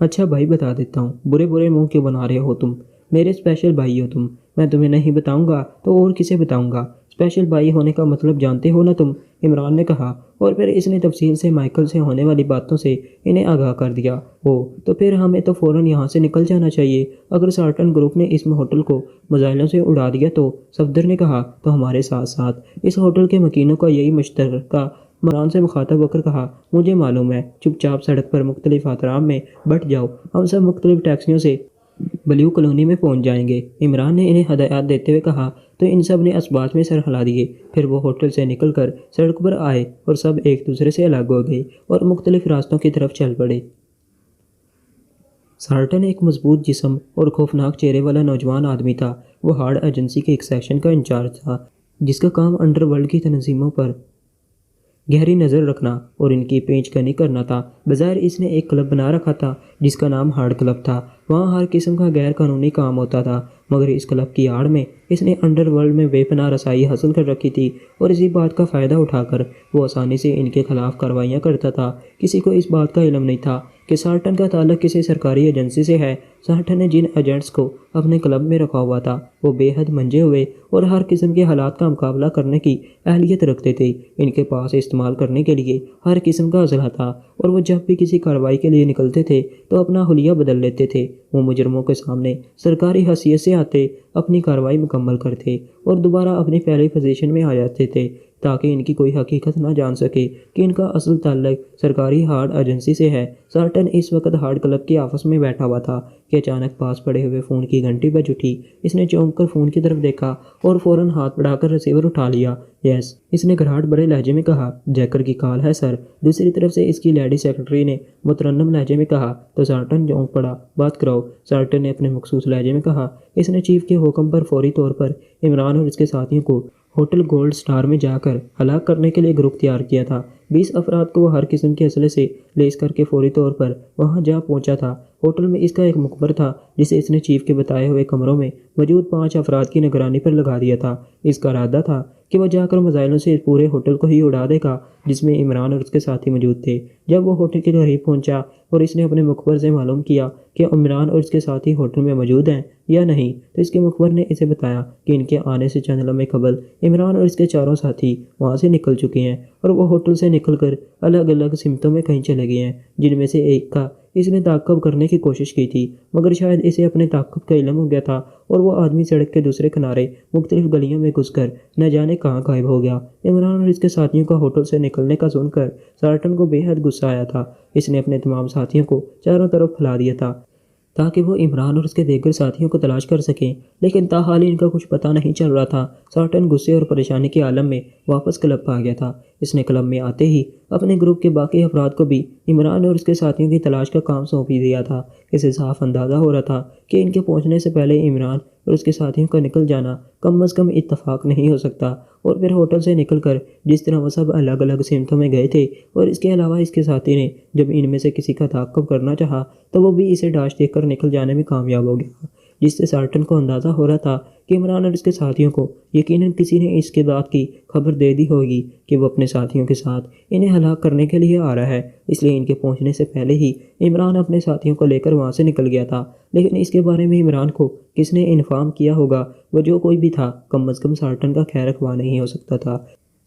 اچھا بھائی، بتا دیتا ہوں، برے منہ کیوں بنا رہے ہو تم؟ میرے اسپیشل بھائی ہو تم، میں تمہیں نہیں بتاؤں گا تو اور کسے بتاؤں گا؟ اسپیشل بائی ہونے کا مطلب جانتے ہو نا تم، عمران نے کہا، اور پھر اس نے تفصیل سے مائیکل سے ہونے والی باتوں سے انہیں آگاہ کر دیا۔ تو پھر ہمیں تو فوراً یہاں سے نکل جانا چاہیے۔ اگر سارٹن گروپ نے اس ہوٹل کو میزائلوں سے اڑا دیا تو، صفدر نے کہا، تو ہمارے ساتھ ساتھ اس ہوٹل کے مکینوں کا یہی مشترکہ۔ عمران سے مخاطب ہو کر کہا، مجھے معلوم ہے، چپ چاپ سڑک پر مختلف احترام میں بٹ جاؤ، ہم سب مختلف ٹیکسیوں سے بلیو کالونی میں پہنچ جائیں گے۔ عمران نے انہیں ہدایات دیتے ہوئے کہا تو ان سب نے اسبات میں سر ہلا دیے۔ پھر وہ ہوٹل سے نکل کر سڑک پر آئے اور سب ایک دوسرے سے الگ ہو گئے اور مختلف راستوں کی طرف چل پڑے۔ سارٹن ایک مضبوط جسم اور خوفناک چہرے والا نوجوان آدمی تھا۔ وہ ہارڈ ایجنسی کے ایک سیکشن کا انچارج تھا جس کا کام انڈر ورلڈ کی تنظیموں پر گہری نظر رکھنا اور ان کی پینچ گنی کرنا تھا۔ بظاہر اس نے ایک کلب بنا رکھا تھا جس کا نام ہارڈ کلب تھا۔ وہاں ہر قسم کا غیر قانونی کام ہوتا تھا، مگر اس کلب کی آڑ میں اس نے انڈر ورلڈ میں بے پناہ رسائی حاصل کر رکھی تھی اور اسی بات کا فائدہ اٹھا کر وہ آسانی سے ان کے خلاف کارروائیاں کرتا تھا۔ کسی کو اس بات کا علم نہیں تھا کہ سارٹن کا تعلق کسی سرکاری ایجنسی سے ہے۔ سارٹن نے جن ایجنٹس کو اپنے کلب میں رکھا ہوا تھا وہ بے حد منجے ہوئے اور ہر قسم کے حالات کا مقابلہ کرنے کی اہلیت رکھتے تھے۔ ان کے پاس استعمال کرنے کے لیے ہر قسم کا اسلحہ تھا اور وہ جب بھی کسی کارروائی کے لیے نکلتے تھے تو اپنا حلیہ بدل لیتے تھے۔ وہ مجرموں کے سامنے سرکاری حیثیت سے آتے، اپنی کارروائی مکمل کرتے اور دوبارہ اپنی پہلی پوزیشن میں آ جاتے تھے تاکہ ان کی کوئی حقیقت نہ جان سکے کہ ان کا اصل تعلق سرکاری ہارڈ ایجنسی سے ہے۔ سارٹن اس وقت ہارڈ کلب کے آفس میں بیٹھا ہوا تھا کہ اچانک پاس پڑے ہوئے فون کی گھنٹی بج اٹھی۔ اس نے چونک کر فون کی طرف دیکھا اور فوراً ہاتھ بڑھا کر ریسیور اٹھا لیا۔ یس، اس نے گھراٹ بڑے لہجے میں کہا، جیکر کی کال ہے سر۔ دوسری طرف سے اس کی لیڈی سیکرٹری نے مترنم لہجے میں کہا۔ تو سارٹن چونک پڑا، بات کراؤ، سارٹن نے اپنے مخصوص لہجے میں کہا۔ اس نے چیف کے حکم پر فوری طور پر عمران اور اس کے ساتھیوں کو ہوٹل گولڈ سٹار میں جا کر ہلاک کرنے کے لیے گروپ تیار کیا تھا۔ 20 افراد کو وہ ہر قسم کے اسلحے سے لیس کر کے فوری طور پر وہاں جا پہنچا تھا۔ ہوٹل میں اس کا ایک مخبر تھا جسے اس نے چیف کے بتائے ہوئے کمروں میں موجود 5 افراد کی نگرانی پر لگا دیا تھا۔ اس کا ارادہ تھا کہ وہ جا کر میزائلوں سے اس پورے ہوٹل کو ہی اڑا دے گا جس میں عمران اور اس کے ساتھی موجود تھے۔ جب وہ ہوٹل کے قریب پہنچا اور اس نے اپنے مخبر سے معلوم کیا کہ عمران اور اس کے ساتھی ہوٹل میں موجود ہیں یا نہیں، تو اس کے مخبر نے اسے بتایا کہ ان کے آنے سے چند لمحے قبل عمران اور اس کے چاروں ساتھی وہاں سے نکل چکے ہیں اور وہ ہوٹل سے نکل کر الگ الگ سمتوں میں کہیں چلے گئے ہیں، جن میں سے ایک کا اس نے تعقب کرنے کی کوشش کی تھی، مگر شاید اسے اپنے تعقب کا علم ہو گیا تھا اور وہ آدمی سڑک کے دوسرے کنارے مختلف گلیوں میں گھس کر نہ جانے کہاں غائب ہو گیا۔ عمران اور اس کے ساتھیوں کا ہوٹل سے نکلنے کا سن کر سارٹن کو بے حد غصہ آیا تھا۔ اس نے اپنے تمام ساتھیوں کو چاروں طرف پھیلا دیا تھا تاکہ وہ عمران اور اس کے دیگر ساتھیوں کو تلاش کر سکیں، لیکن تاحال ان کا کچھ پتہ نہیں چل رہا تھا۔ سارٹن غصے اور پریشانی کے عالم میں واپس کلب پہ آ گیا تھا۔ اس نے کلب میں آتے ہی اپنے گروپ کے باقی افراد کو بھی عمران اور اس کے ساتھیوں کی تلاش کا کام سونپ دیا تھا۔ اسے صاف اندازہ ہو رہا تھا کہ ان کے پہنچنے سے پہلے عمران اور اس کے ساتھیوں کا نکل جانا کم از کم اتفاق نہیں ہو سکتا، اور پھر ہوٹل سے نکل کر جس طرح وہ سب الگ الگ سمتوں میں گئے تھے، اور اس کے علاوہ اس کے ساتھی نے جب ان میں سے کسی کا تعاقب کرنا چاہا تو وہ بھی اسے ڈاش دیکھ کر نکل جانے میں کامیاب ہو گیا، جس سے سارٹن کو اندازہ ہو رہا تھا کہ عمران اور اس کے ساتھیوں کو یقیناً کسی نے اس کے بات کی خبر دے دی ہوگی کہ وہ اپنے ساتھیوں کے ساتھ انہیں ہلاک کرنے کے لیے آ رہا ہے۔ اس لیے ان کے پہنچنے سے پہلے ہی عمران اپنے ساتھیوں کو لے کر وہاں سے نکل گیا تھا، لیکن اس کے بارے میں عمران کو کس نے انفارم کیا ہوگا، وہ جو کوئی بھی تھا، کم از کم سارٹن کا خیر خواہ نہیں ہو سکتا تھا۔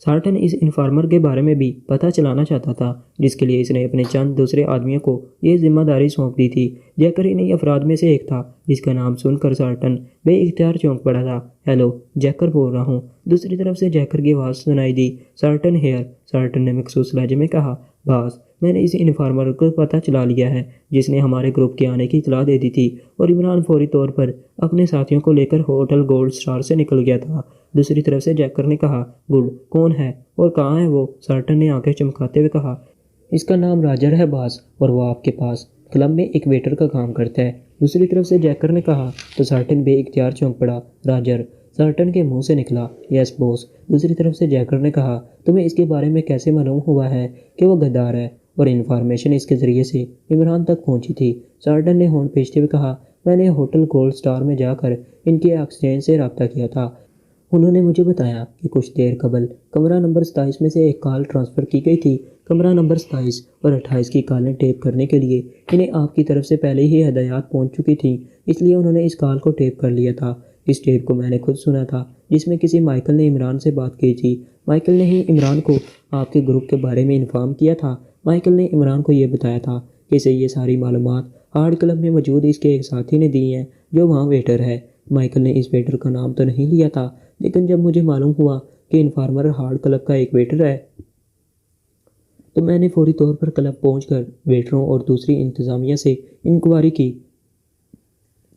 سارٹن اس انفارمر کے بارے میں بھی پتہ چلانا چاہتا تھا، جس کے لیے اس نے اپنے چند دوسرے آدمیوں کو یہ ذمہ داری سونپ دی تھی۔ جیکر انہی افراد میں سے ایک تھا، جس کا نام سن کر سارٹن بے اختیار چونک پڑا تھا۔ ہیلو، جیکر بول رہا ہوں۔ دوسری طرف سے جیکر کی آواز سنائی دی۔ سارٹن ہیئر، سارٹن نے مخصوص لہجے میں کہا۔ باس، میں نے اس انفارمر کو پتہ چلا لیا ہے جس نے ہمارے گروپ کے آنے کی اطلاع دے دی تھی، اور عمران فوری طور پر اپنے ساتھیوں کو لے کر ہوٹل گولڈ سٹار سے نکل گیا تھا۔ دوسری طرف سے جیکر نے کہا، گڈ، کون ہے اور کہاں ہے وہ؟ سارٹن نے آنکھیں چمکاتے ہوئے کہا، اس کا نام راجر ہے باس، اور وہ آپ کے پاس کلب میں ایک ویٹر کا کام کرتا ہے۔ دوسری طرف سے جیکر نے کہا تو سارٹن بے اختیار چونک پڑا۔ راجر، سارٹن کے منہ سے نکلا۔ یس بوس۔ دوسری طرف سے جیکر نے کہا، تمہیں اس کے بارے میں کیسے معلوم ہوا ہے کہ وہ غدار ہے؟ اور انفارمیشن اس کے ذریعے سے عمران تک پہنچی تھی۔ سارٹن نے ہونٹ پیچتے ہوئے کہا، میں نے ہوٹل گولڈ سٹار میں جا کر ان کے ایکسچینج سے رابطہ کیا تھا۔ انہوں نے مجھے بتایا کہ کچھ دیر قبل کمرہ نمبر 27 میں سے ایک کال ٹرانسفر کی گئی تھی۔ کمرہ نمبر 27 اور 28 کی کالیں ٹیپ کرنے کے لیے انہیں آپ کی طرف سے پہلے ہی ہدایات پہنچ چکی تھیں، اس لیے انہوں نے اس کال کو ٹیپ کر لیا تھا۔ اس ٹیپ کو میں نے خود سنا تھا جس میں کسی مائیکل نے عمران سے بات کی تھی۔ مائیکل نے ہی عمران کو آپ کے گروپ کے بارے میں انفارم کیا تھا۔ مائیکل نے عمران کو یہ بتایا تھا کہ اسے یہ ساری معلومات ہارڈ کلب میں موجود اس کے ایک ساتھی نے دی ہیں جو وہاں ویٹر ہے۔ مائیکل نے اس ویٹر کا نام تو نہیں لیا تھا، لیکن جب مجھے معلوم ہوا کہ انفارمر ہارڈ کلب کا ایک ویٹر ہے تو میں نے فوری طور پر کلب پہنچ کر ویٹروں اور دوسری انتظامیہ سے انکوائری کی۔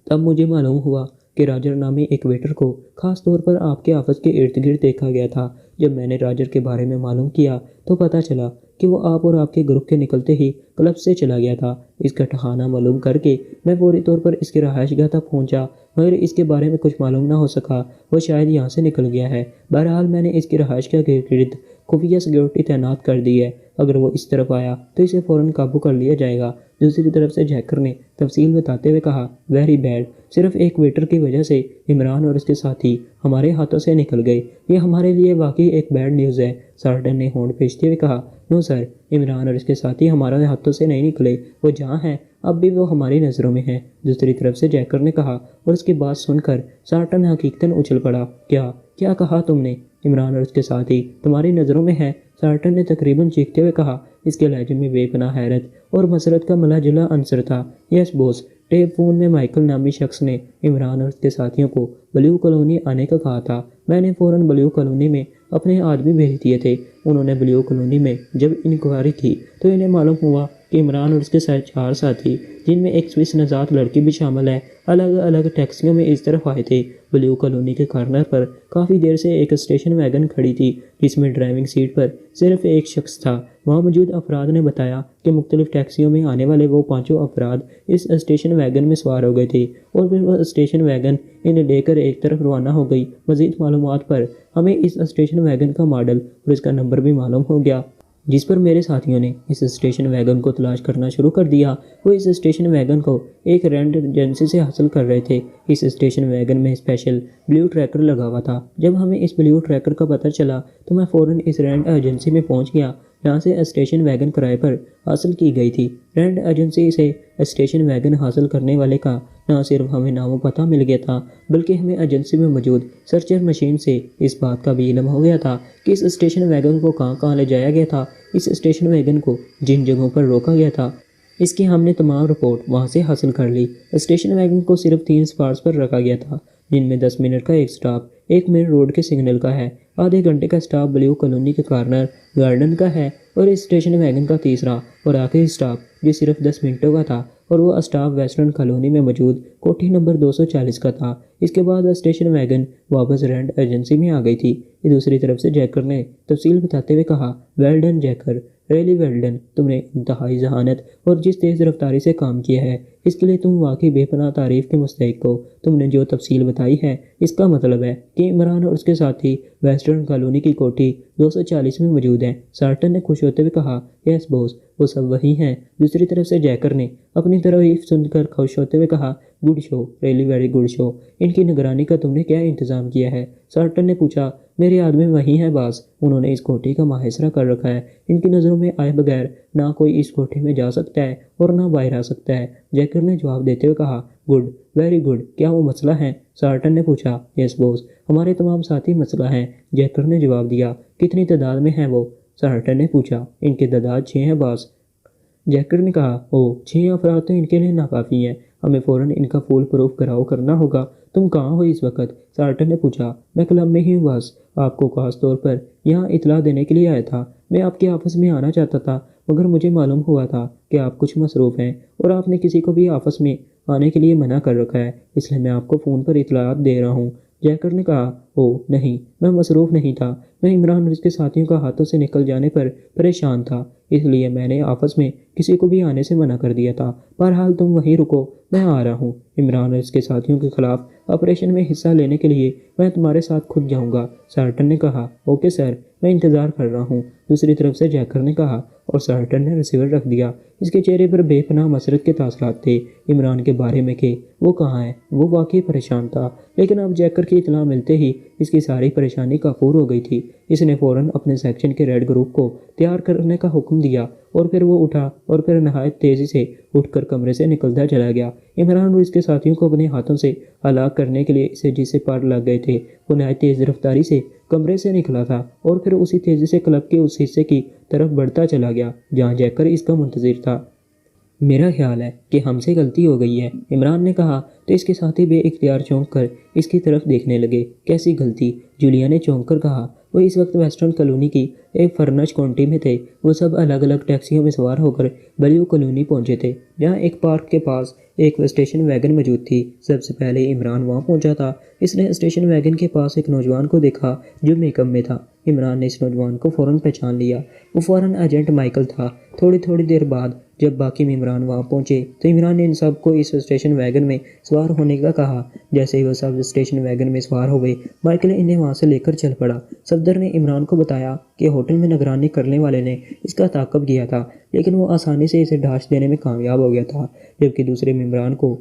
تب مجھے معلوم ہوا کہ راجر نامی ایک ویٹر کو خاص طور پر آپ کے آفس کے ارد گرد دیکھا گیا تھا۔ جب میں نے راجر کے بارے میں معلوم کیا تو پتہ چلا کہ وہ آپ اور آپ کے گروپ کے نکلتے ہی کلب سے چلا گیا تھا۔ اس کا ٹھکانہ معلوم کر کے میں فوری طور پر اس کی رہائش گاہ تک پہنچا، مگر اس کے بارے میں کچھ معلوم نہ ہو سکا۔ وہ شاید یہاں سے نکل گیا ہے۔ بہرحال میں نے اس کی رہائش گاہ کے گرد خفیہ سیکیورٹی تعینات کر دی ہے۔ اگر وہ اس طرف آیا تو اسے فوراً قابو کر لیا جائے گا۔ دوسری طرف سے جیکر نے تفصیل بتاتے ہوئے کہا، ویری بیڈ، صرف ایک ویٹر کی وجہ سے عمران اور اس کے ساتھی ہمارے ہاتھوں سے نکل گئے۔ یہ ہمارے لیے واقعی ایک بیڈ نیوز ہے۔ سارٹن نے ہونٹ کھینچتے ہوئے کہا، نو سر، عمران اور اس کے ساتھی ہمارے ہاتھوں سے نہیں نکلے، وہ جہاں ہیں اب بھی وہ ہماری نظروں میں ہیں۔ دوسری طرف سے جیکر نے کہا، اور اس کی بات سن کر سارٹن حقیقتاً اچھل پڑا۔ کیا کہا تم نے؟ عمران اور اس کے ساتھی تمہاری نظروں میں ہیں؟ سارٹن نے تقریباً چیختے ہوئے کہا۔ اس کے لہجے میں بے پناہ حیرت اور مسرت کا ملا جلا عنصر تھا۔ یس بوس، ٹیپ فون میں مائیکل نامی شخص نے عمران اور اس کے ساتھیوں کو بلیو کالونی آنے کا کہا تھا۔ میں نے فوراً بلیو کالونی میں اپنے آدمی بھیج دیے تھے۔ انہوں نے بلیو کالونی میں جب انکوائری کی تو انہیں معلوم ہوا کہ عمران اور اس کے ساتھ 4 ساتھی، جن میں ایک سوئس نژاد لڑکی بھی شامل ہے، الگ الگ ٹیکسیوں میں اس طرف آئے تھے۔ بلیو کالونی کے کارنر پر کافی دیر سے ایک اسٹیشن ویگن کھڑی تھی جس میں ڈرائیونگ سیٹ پر صرف ایک شخص تھا۔ وہاں موجود افراد نے بتایا کہ مختلف ٹیکسیوں میں آنے والے وہ 5 افراد اس اسٹیشن ویگن میں سوار ہو گئے تھے اور پھر وہ اسٹیشن ویگن انہیں لے کر ایک طرف روانہ ہو گئی۔ مزید معلومات پر ہمیں اس اسٹیشن ویگن کا ماڈل اور اس کا نمبر بھی معلوم ہو گیا، جس پر میرے ساتھیوں نے اس اسٹیشن ویگن کو تلاش کرنا شروع کر دیا۔ وہ اس اسٹیشن ویگن کو ایک رینٹ ایجنسی سے حاصل کر رہے تھے۔ اس اسٹیشن ویگن میں اسپیشل بلیو ٹریکر لگا ہوا تھا۔ جب ہمیں اس بلیو ٹریکر کا پتہ چلا تو میں فوراً اس رینٹ ایجنسی میں پہنچ گیا جہاں سے اسٹیشن ویگن کرائے پر حاصل کی گئی تھی۔ رینٹ ایجنسی سے اسٹیشن ویگن حاصل کرنے والے کا نہ صرف ہمیں نام و پتہ مل گیا تھا، بلکہ ہمیں ایجنسی میں موجود سرچر مشین سے اس بات کا بھی علم ہو گیا تھا کہ اس اسٹیشن ویگن کو کہاں لے جایا گیا تھا۔ اس اسٹیشن ویگن کو جن جگہوں پر روکا گیا تھا اس کی ہم نے تمام رپورٹ وہاں سے حاصل کر لی۔ اسٹیشن ویگن کو صرف 3 اسپاٹس پر رکھا گیا تھا، جن میں 10 منٹ کا ایک سٹاپ 1 مین روڈ کے سگنل کا ہے، آدھے گھنٹے کا سٹاپ بلیو کالونی کے کارنر گارڈن کا ہے، اور اس اسٹیشن ویگن کا تیسرا اور آخری سٹاپ جو صرف 10 منٹوں کا تھا اور وہ سٹاپ ویسٹرن کالونی میں موجود کوٹھی نمبر 240 کا تھا۔ اس کے بعد اسٹیشن ویگن واپس رینٹ ایجنسی میں آ گئی تھی۔ دوسری طرف سے جیکر نے تفصیل بتاتے ہوئے کہا، ویل ڈن جیکر، ریلی ویل ڈن، تم نے انتہائی ذہانت اور جس تیز رفتاری سے کام کیا ہے اس کے لیے تم واقعی بے پناہ تعریف کے مستحق ہو۔ تم نے جو تفصیل بتائی ہے اس کا مطلب ہے کہ عمران اور اس کے ساتھی ویسٹرن کالونی کی کوٹھی 240 میں موجود ہیں۔ سارٹن نے خوش ہوتے ہوئے کہا، یس بوس، وہ سب وہی ہیں۔ دوسری طرف سے جیکر نے اپنی تعریف سن کر خوش ہوتے ہوئے کہا، good show, really very good show. ان کی نگرانی کا تم نے کیا انتظام کیا ہے؟ سارٹن نے پوچھا۔ میرے آدمی وہی ہیں باس، انہوں نے اس کوٹھی کا محاصرہ کر رکھا ہے۔ ان کی نظروں میں آئے بغیر نہ کوئی اس کوٹھی میں جا سکتا ہے اور نہ باہر آ سکتا ہے۔ جیکر نے جواب دیتے ہوئے کہا، گڈ، ویری گڈ، کیا وہ مسئلہ ہے؟ سارٹن نے پوچھا۔ یس بوس، ہمارے تمام ساتھی مسئلہ ہیں، جیکر نے جواب دیا۔ کتنی تعداد میں ہیں وہ؟ سارٹن نے پوچھا۔ ان کی تعداد 6 ہیں باس۔ جیکر نے کہا، 6 افراد تو ان کے لیے ناکافی ہیں، ہمیں فوراً ان کا فول پروف گھراؤ کرنا ہوگا۔ تم کہاں ہو اس وقت؟ سارٹن نے پوچھا۔ میں کلب میں ہی ہوں باس، آپ کو خاص طور پر یہاں اطلاع دینے کے لیے آیا تھا۔ میں آپ کے آفس میں آنا چاہتا تھا، مگر مجھے معلوم ہوا تھا کہ آپ کچھ مصروف ہیں اور آپ نے کسی کو بھی آفس میں آنے کے لیے منع کر رکھا ہے، اس لیے میں آپ کو فون پر اطلاعات دے رہا ہوں۔ جیکر نے کہا، نہیں، میں مصروف نہیں تھا، میں عمران اور اس کے ساتھیوں کا ہاتھوں سے نکل جانے پر پریشان تھا، اس لیے میں نے آفس میں کسی کو بھی آنے سے منع کر دیا تھا۔ بہرحال تم وہیں رکو، میں آ رہا ہوں۔ عمران اور اس کے ساتھیوں کے خلاف آپریشن میں حصہ لینے کے لیے میں تمہارے ساتھ خود جاؤں گا۔ سارٹن نے کہا، اوکے سر، میں انتظار کر رہا ہوں۔ دوسری طرف سے جیکر نے کہا، اور سارٹن نے ریسیور رکھ دیا۔ اس کے چہرے پر بے پناہ مسرت کے تاثرات تھے عمران کے بارے میں کہ وہ کہاں ہے۔ وہ واقعی پریشان تھا، لیکن اب جیکر کی اطلاع ملتے ہی اس کی ساری پریشانی کافور ہو گئی تھی۔ اس نے فوراً اپنے سیکشن کے ریڈ گروپ کو تیار کرنے کا حکم دیا اور پھر وہ اٹھا اور پھر نہایت تیزی سے اٹھ کر کمرے سے نکلتا چلا گیا۔ عمران اور اس کے ساتھیوں کو اپنے ہاتھوں سے ہلاک کرنے کے لیے اسے جسے پار لگ گئے تھے، وہ نہایت تیز رفتاری سے کمرے سے نکلا تھا اور پھر اسی تیزی سے کلب کے اس حصے کی طرف بڑھتا چلا گیا جہاں جیکر اس کا منتظر تھا۔ میرا خیال ہے کہ ہم سے غلطی ہو گئی ہے، عمران نے کہا تو اس کے ساتھی بے اختیار چونک کر اس کی طرف دیکھنے لگے۔ کیسی غلطی؟ جولیا نے چونک کر کہا۔ وہ اس وقت ویسٹرن کالونی کی ایک فرنچ کاؤنٹی میں تھے۔ وہ سب الگ الگ ٹیکسیوں میں سوار ہو کر بلیو کالونی پہنچے تھے جہاں ایک پارک کے پاس ایک اسٹیشن ویگن موجود تھی۔ سب سے پہلے عمران وہاں پہنچا تھا۔ اس نے اسٹیشن ویگن کے پاس ایک نوجوان کو دیکھا جو میک اپ میں تھا۔ عمران نے اس نوجوان کو فوراً پہچان لیا، وہ فوراً ایجنٹ مائیکل تھا۔ تھوڑی دیر بعد جب باقی ممبران وہاں پہنچے تو عمران نے ان سب کو اس اسٹیشن ویگن میں سوار ہونے کا کہا۔ جیسے ہی وہ سب اسٹیشن ویگن میں سوار ہوئے، مائیکل انہیں وہاں سے لے کر چل پڑا۔ صفدر نے عمران کو بتایا کہ ہوٹل میں نگرانی کرنے والے نے اس کا تعاقب کیا تھا لیکن وہ آسانی سے اسے ڈھانچ دینے میں کامیاب ہو گیا تھا، جبکہ دوسرے ممبران کو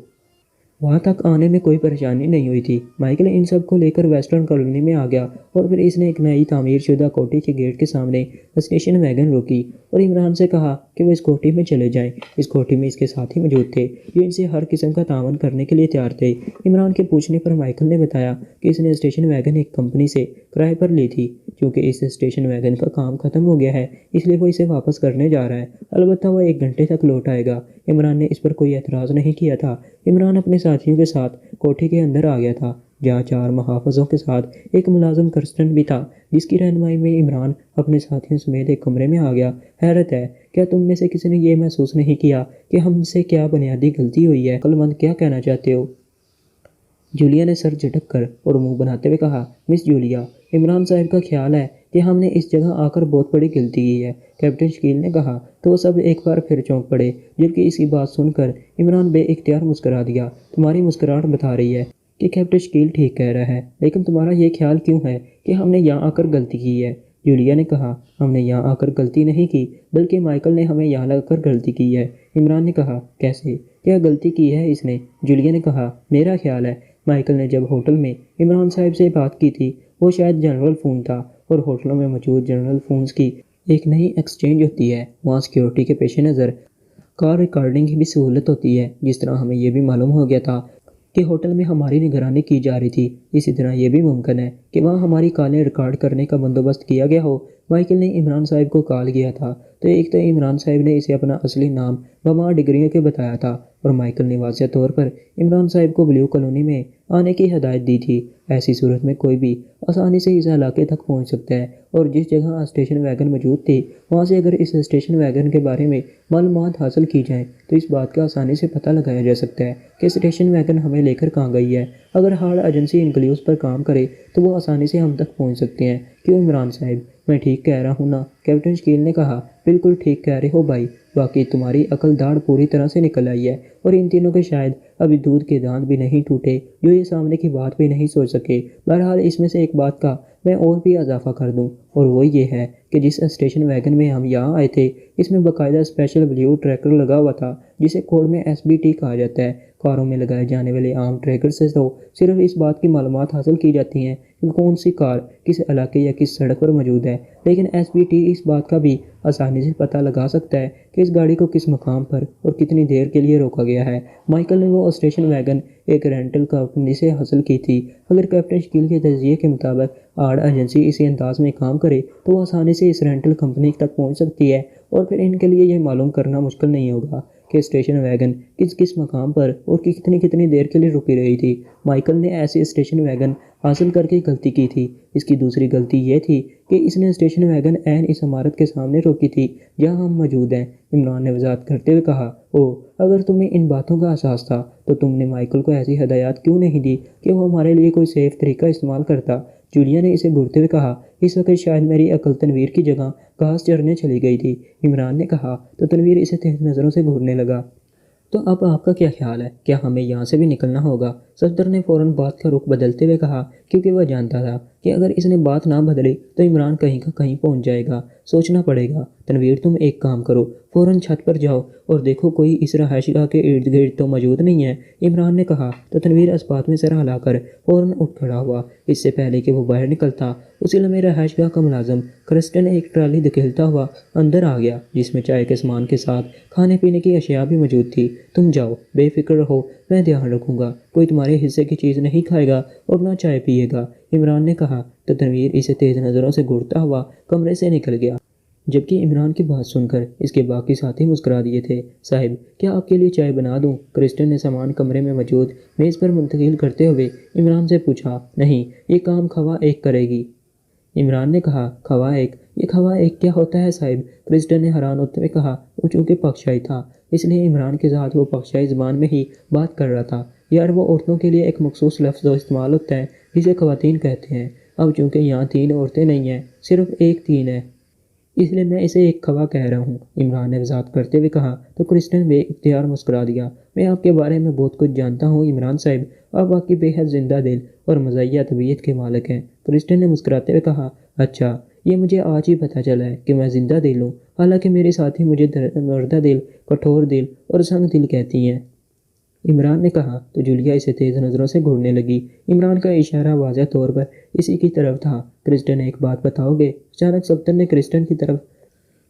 وہاں تک آنے میں کوئی پریشانی نہیں ہوئی تھی۔ مائیکل ان سب کو لے کر ویسٹرن کالونی میں آ گیا اور پھر اس نے ایک نئی تعمیر شدہ کوٹھی کے گیٹ کے سامنے اسٹیشن ویگن روکی اور عمران سے کہا کہ وہ اس کوٹھی میں چلے جائیں۔ اس کوٹھی میں اس کے ساتھی موجود تھے جو ان سے ہر قسم کا تعاون کرنے کے لیے تیار تھے۔ عمران کے پوچھنے پر مائیکل نے بتایا کہ اس نے اسٹیشن ویگن ایک کمپنی سے کرائے پر لی تھی۔ چونکہ اس اسٹیشن ویگن کا کام ختم ہو گیا ہے اس لیے وہ اسے واپس کرنے جا رہا ہے، البتہ وہ 1 گھنٹے تک لوٹ آئے گا۔ عمران نے اس پر کوئی اعتراض نہیں کیا تھا۔ عمران اپنے ساتھیوں کے ساتھ کوٹھی کے اندر آ گیا تھا جہاں 4 محافظوں کے ساتھ ایک ملازم کرسٹن بھی تھا جس کی رہنمائی میں عمران اپنے ساتھیوں سمیت ایک کمرے میں آ گیا۔ حیرت ہے، کیا تم میں سے کسی نے یہ محسوس نہیں کیا کہ ہم سے کیا بنیادی غلطی ہوئی ہے؟ عقل مند کیا کہنا چاہتے ہو؟ جولیا نے سر جھٹک کر اور منہ بناتے ہوئے کہا۔ مس جولیا، عمران صاحب کا خیال ہے کہ ہم نے اس جگہ آ کر بہت بڑی غلطی کی ہے، کیپٹن شکیل نے کہا۔ تو وہ سب ایک بار پھر چونک پڑے، جبکہ اس کی بات سن کر عمران بے اختیار مسکرا دیا۔ تمہاری مسکراہٹ بتا رہی ہے کہ کیپٹن شکیل ٹھیک کہہ رہا ہے، لیکن تمہارا یہ خیال کیوں ہے کہ ہم نے یہاں آ کر غلطی کی ہے؟ جولیا نے کہا۔ ہم نے یہاں آ کر غلطی نہیں کی بلکہ مائیکل نے ہمیں یہاں لا کر غلطی کی ہے۔ عمران نے کہا۔ کیسے؟ کیا غلطی کی ہے اس نے؟ جولیا نے کہا۔ میرا خیال ہے مائیکل نے جب ہوٹل میں عمران صاحب سے بات کی تھی وہ شاید جنرل فون تھا، اور ہوٹلوں میں موجود جنرل فونز کی ایک نئی ایکسچینج ہوتی ہے، وہاں سیکیورٹی کے پیش نظر کال ریکارڈنگ کی بھی سہولت ہوتی ہے۔ جس طرح ہمیں یہ بھی معلوم ہو گیا تھا کہ ہوٹل میں ہماری نگرانی کی جا رہی تھی، اسی طرح یہ بھی ممکن ہے کہ وہاں ہماری کالیں ریکارڈ کرنے کا بندوبست کیا گیا ہو۔ مائیکل نے عمران صاحب کو کال کیا تھا تو ایک تو عمران صاحب نے اسے اپنا اصلی نام بما ڈگریوں کے بتایا تھا، اور مائیکل نے واضح طور پر عمران صاحب کو بلیو کالونی میں آنے کی ہدایت دی تھی۔ ایسی صورت میں کوئی بھی آسانی سے اس علاقے تک پہنچ سکتا ہے، اور جس جگہ اسٹیشن ویگن موجود تھی وہاں سے اگر اس اسٹیشن ویگن کے بارے میں معلومات حاصل کی جائیں تو اس بات کا آسانی سے پتہ لگایا جا سکتا ہے کہ اسٹیشن ویگن ہمیں لے کر کہاں گئی ہے۔ اگر ہارڈ ایجنسی انکلیوز پر کام کرے تو وہ آسانی سے ہم تک پہنچ سکتے ہیں۔ کیوں عمران صاحب؟ میں ٹھیک کہہ رہا ہوں نا؟ کیپٹن شکیل نے کہا۔ بالکل ٹھیک کہہ رہے ہو بھائی، واقعی تمہاری عقل داڑھ پوری طرح سے نکل آئی ہے، اور ان تینوں کے شاید ابھی دودھ کے دانت بھی نہیں ٹوٹے جو یہ سامنے کی بات بھی نہیں سوچ سکے۔ بہرحال اس میں سے ایک بات کا میں اور بھی اضافہ کر دوں، اور وہ یہ ہے کہ جس اسٹیشن ویگن میں ہم یہاں آئے تھے اس میں باقاعدہ اسپیشل بلیو ٹریکر لگا ہوا تھا جسے کوڈ میں SBT کہا جاتا ہے۔ کاروں میں لگائے جانے والے عام ٹریکر سے تو صرف اس بات کی معلومات حاصل کی جاتی ہیں کہ کون سی کار کس علاقے یا کس سڑک پر موجود ہے، لیکن SBT اس بات کا بھی آسانی سے پتہ لگا سکتا ہے کہ اس گاڑی کو کس مقام پر اور کتنی دیر کے لیے روکا گیا ہے۔ مائیکل نے وہ اسٹیشن ویگن ایک رینٹل کمپنی سے حاصل کی تھی۔ اگر کیپٹن شکیل کے تجزیے کے مطابق آڑ ایجنسی اسی انداز میں کام کرے تو وہ آسانی سے اس رینٹل کمپنی تک پہنچ سکتی ہے، اور پھر ان کے لیے یہ معلوم کرنا مشکل نہیں ہوگا کہ اسٹیشن ویگن کس مقام پر اور کتنی دیر کے لیے رکی رہی تھی۔ مائیکل نے ایسی اسٹیشن ویگن حاصل کر کے غلطی کی تھی۔ اس کی دوسری غلطی یہ تھی کہ اس نے اسٹیشن ویگن عین اس عمارت کے سامنے روکی تھی جہاں ہم موجود ہیں۔ عمران نے وضاحت کرتے ہوئے کہا۔ اگر تمہیں ان باتوں کا احساس تھا تو تم نے مائیکل کو ایسی ہدایات کیوں نہیں دی کہ وہ ہمارے لیے کوئی سیف طریقہ استعمال کرتا؟ جولیا نے اسے گھورتے ہوئے کہا۔ اس وقت شاید میری عقل تنویر کی جگہ گھاس چرنے چلی گئی تھی، عمران نے کہا تو تنویر اسے تیز نظروں سے گھورنے لگا۔ تو اب آپ کا کیا خیال ہے؟ کیا ہمیں یہاں سے بھی نکلنا ہوگا؟ صفدر نے فوراً بات کا رخ بدلتے ہوئے کہا، کیونکہ وہ جانتا تھا کہ اگر اس نے بات نہ بدلی تو عمران کہیں کا کہیں پہنچ جائے گا، سوچنا پڑے گا۔ تنویر تم ایک کام کرو، فوراً چھت پر جاؤ اور دیکھو کوئی اس رہائش گاہ کے ارد گرد تو موجود نہیں ہے، عمران نے کہا تو تنویر اس بات میں سر ہلا کر فوراً اٹھ کھڑا ہوا۔ اس سے پہلے کہ وہ باہر نکلتا اسی لمحے رہائش گاہ کا ملازم کرسٹن ایک ٹرالی دھکیلتا ہوا اندر آ گیا جس میں چائے کے سامان کے ساتھ کھانے پینے کی اشیاء بھی موجود تھی۔ تم جاؤ، بے فکر رہو، میں دھیان رکھوں گا، کوئی تمہارے حصے کی چیز نہیں کھائے گا اور نہ چائے پیے گا، عمران نے کہا تو تنویر اسے تیز نظروں سے گھورتا ہوا کمرے سے نکل گیا، جبکہ عمران کی بات سن کر اس کے باقی ساتھی مسکرا دیے تھے۔ صاحب، کیا آپ کے لیے چائے بنا دوں؟ کرسٹن نے سامان کمرے میں موجود میز پر منتقل کرتے ہوئے عمران سے پوچھا۔ نہیں، یہ کام خواہ ایک کرے گی، عمران نے کہا۔ خواہ ایک؟ یہ خواہ ایک کیا ہوتا ہے صاحب؟ کرسٹن نے حیران ہوتے ہوئے کہا۔ وہ چونکہ پکشائی تھا اس لیے عمران کے ساتھ وہ پکشائی زبان میں ہی بات کر رہا تھا۔ یار، وہ عورتوں کے لیے ایک مخصوص لفظ استعمال ہوتا ہے جسے خواتین کہتے ہیں۔ اب چونکہ یہاں 3 عورتیں نہیں ہیں، صرف ایک 3 ہے، اس لیے میں اسے ایک خواہ کہہ رہا ہوں، عمران نے وضاحت کرتے ہوئے کہا۔ تو کرسٹن بے اختیار مسکرا دیا۔ میں آپ کے بارے میں بہت کچھ جانتا ہوں عمران صاحب، آپ واقعی بے حد زندہ دل اور مزاحیہ طبیعت کے مالک ہیں، کرسٹن نے مسکراتے ہوئے کہا۔ اچھا، یہ مجھے آج ہی پتہ چلا ہے کہ میں زندہ دل ہوں، حالانکہ میرے ساتھی مجھے مردہ دل، کٹھور دل اور سنگ دل کہتی ہیں، عمران نے کہا۔ تو جولیا اسے تیز نظروں سے گھورنے لگی۔ عمران کا اشارہ واضح طور پر اسی کی طرف تھا۔ کرسٹن، ایک بات بتاؤ گے؟ اچانک صفدر نے کرسٹن کی طرف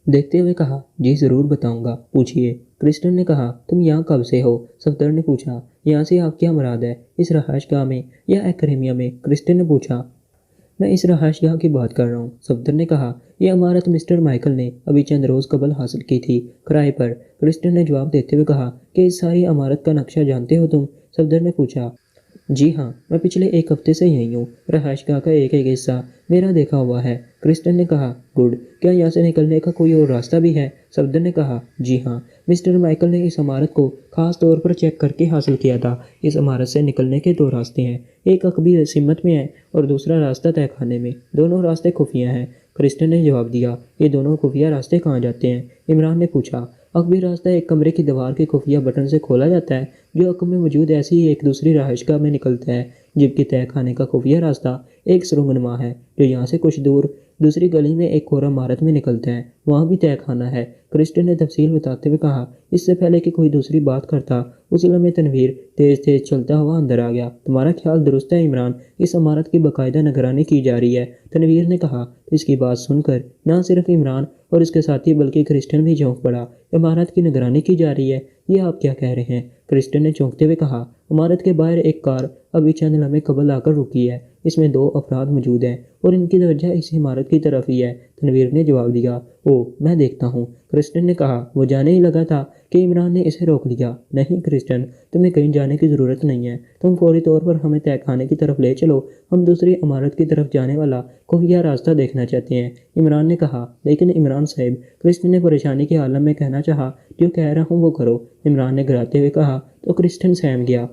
دیکھتے ہوئے کہا۔ جی ضرور بتاؤں گا، پوچھیے، کرسٹن نے کہا۔ تم یہاں کب سے ہو؟ صفدر نے پوچھا۔ یہاں سے آپ کیا مراد ہے؟ اس رہائش گاہ میں یا ایکریمیا میں؟ کرسٹن نے پوچھا۔ میں اس رہائش گاہ کی بات کر رہا ہوں، صفدر نے کہا۔ یہ عمارت مسٹر مائیکل نے ابھی چند روز قبل حاصل کی تھی، کرائے پر، کرسٹن نے جواب دیتے ہوئے کہا۔ کہ اس ساری عمارت کا نقشہ جانتے ہو تم؟ صفدر نے پوچھا۔ جی ہاں، میں پچھلے 1 ہفتے سے یہیں ہوں، رہائش گاہ کا ایک حصہ میرا دیکھا ہوا ہے، کرسٹن نے کہا۔ گڈ، کیا یہاں سے نکلنے کا کوئی اور راستہ بھی ہے؟ صفدر نے کہا۔ جی ہاں، مسٹر مائیکل نے اس عمارت کو خاص طور پر چیک کر کے حاصل کیا تھا۔ اس عمارت سے نکلنے کے 2 راستے ہیں، ایک عقبی سمت میں ہے اور دوسرا راستہ طے خانے میں، دونوں راستے خفیہ ہیں، کرسٹن نے جواب دیا۔ یہ دونوں خفیہ راستے کہاں جاتے ہیں؟ عمران نے پوچھا۔ عقبی راستہ ایک کمرے کی دیوار کے خفیہ بٹن سے کھولا جاتا ہے جو عقب میں موجود ایسی ہی ایک دوسری رہائش گاہ میں نکلتا ہے، جبکہ طے خانے کا خفیہ راستہ ایک سرنگ نما ہے جو یہاں سے کچھ دور دوسری گلی میں ایک اور عمارت میں نکلتا ہے، وہاں بھی طے خانہ ہے، کرسٹن نے تفصیل بتاتے ہوئے کہا۔ اس سے پہلے کہ کوئی دوسری بات کرتا اسی لمحے تنویر تیز تیز چلتا ہوا اندر آ گیا۔ تمہارا خیال درست ہے عمران، اس عمارت کی باقاعدہ نگرانی کی جا رہی ہے، تنویر نے کہا۔ اس کی بات سن کر نہ صرف عمران اور اس کے ساتھی بلکہ کرسٹن بھی چونک پڑا۔ عمارت کی نگرانی کی جا رہی ہے، یہ آپ کیا کہہ رہے ہیں؟ کرسٹن نے چونکتے ہوئے کہا۔ عمارت کے باہر ایک کار ابھی چند لمحے قبل آ کر رکی ہے، اس میں 2 افراد موجود ہیں اور ان کی توجہ اس عمارت کی طرف ہی ہے، تنویر نے جواب دیا۔ اوہ، میں دیکھتا ہوں، کرسٹن نے کہا۔ وہ جانے ہی لگا تھا کہ عمران نے اسے روک لیا۔ نہیں کرسٹن، تمہیں کہیں جانے کی ضرورت نہیں ہے، تم فوری طور پر ہمیں طے خانے کی طرف لے چلو، ہم دوسری عمارت کی طرف جانے والا خفیہ راستہ دیکھنا چاہتے ہیں، عمران نے کہا۔ لیکن عمران صاحب، کرسٹن نے پریشانی کے عالم میں کہنا چاہا۔ جو کہہ رہا ہوں وہ کرو، عمران نے گراتے ہوئے کہا۔ تو کرسٹن سہم گیا۔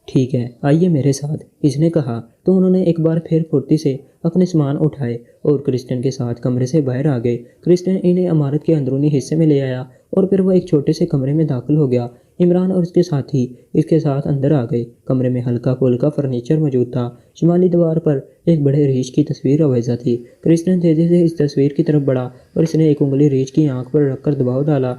ٹھیک ہے، آئیے میرے ساتھ، اس نے کہا۔ تو انہوں نے ایک بار پھر پھرتی سے اپنے سامان اٹھائے اور کرسٹن کے ساتھ کمرے سے باہر آ گئے۔ کرسٹن انہیں عمارت کے اندرونی حصے میں لے آیا اور پھر وہ ایک چھوٹے سے کمرے میں داخل ہو گیا۔ عمران اور اس کے ساتھی اس کے ساتھ اندر آ گئے۔ کمرے میں ہلکا پھلکا فرنیچر موجود تھا، شمالی دیوار پر ایک بڑے ریچھ کی تصویر آویزاں تھی۔ کرسٹن تیزی سے اس تصویر کی طرف بڑھا اور اس نے ایک انگلی ریچھ کی آنکھ پر رکھ کر دباؤ ڈالا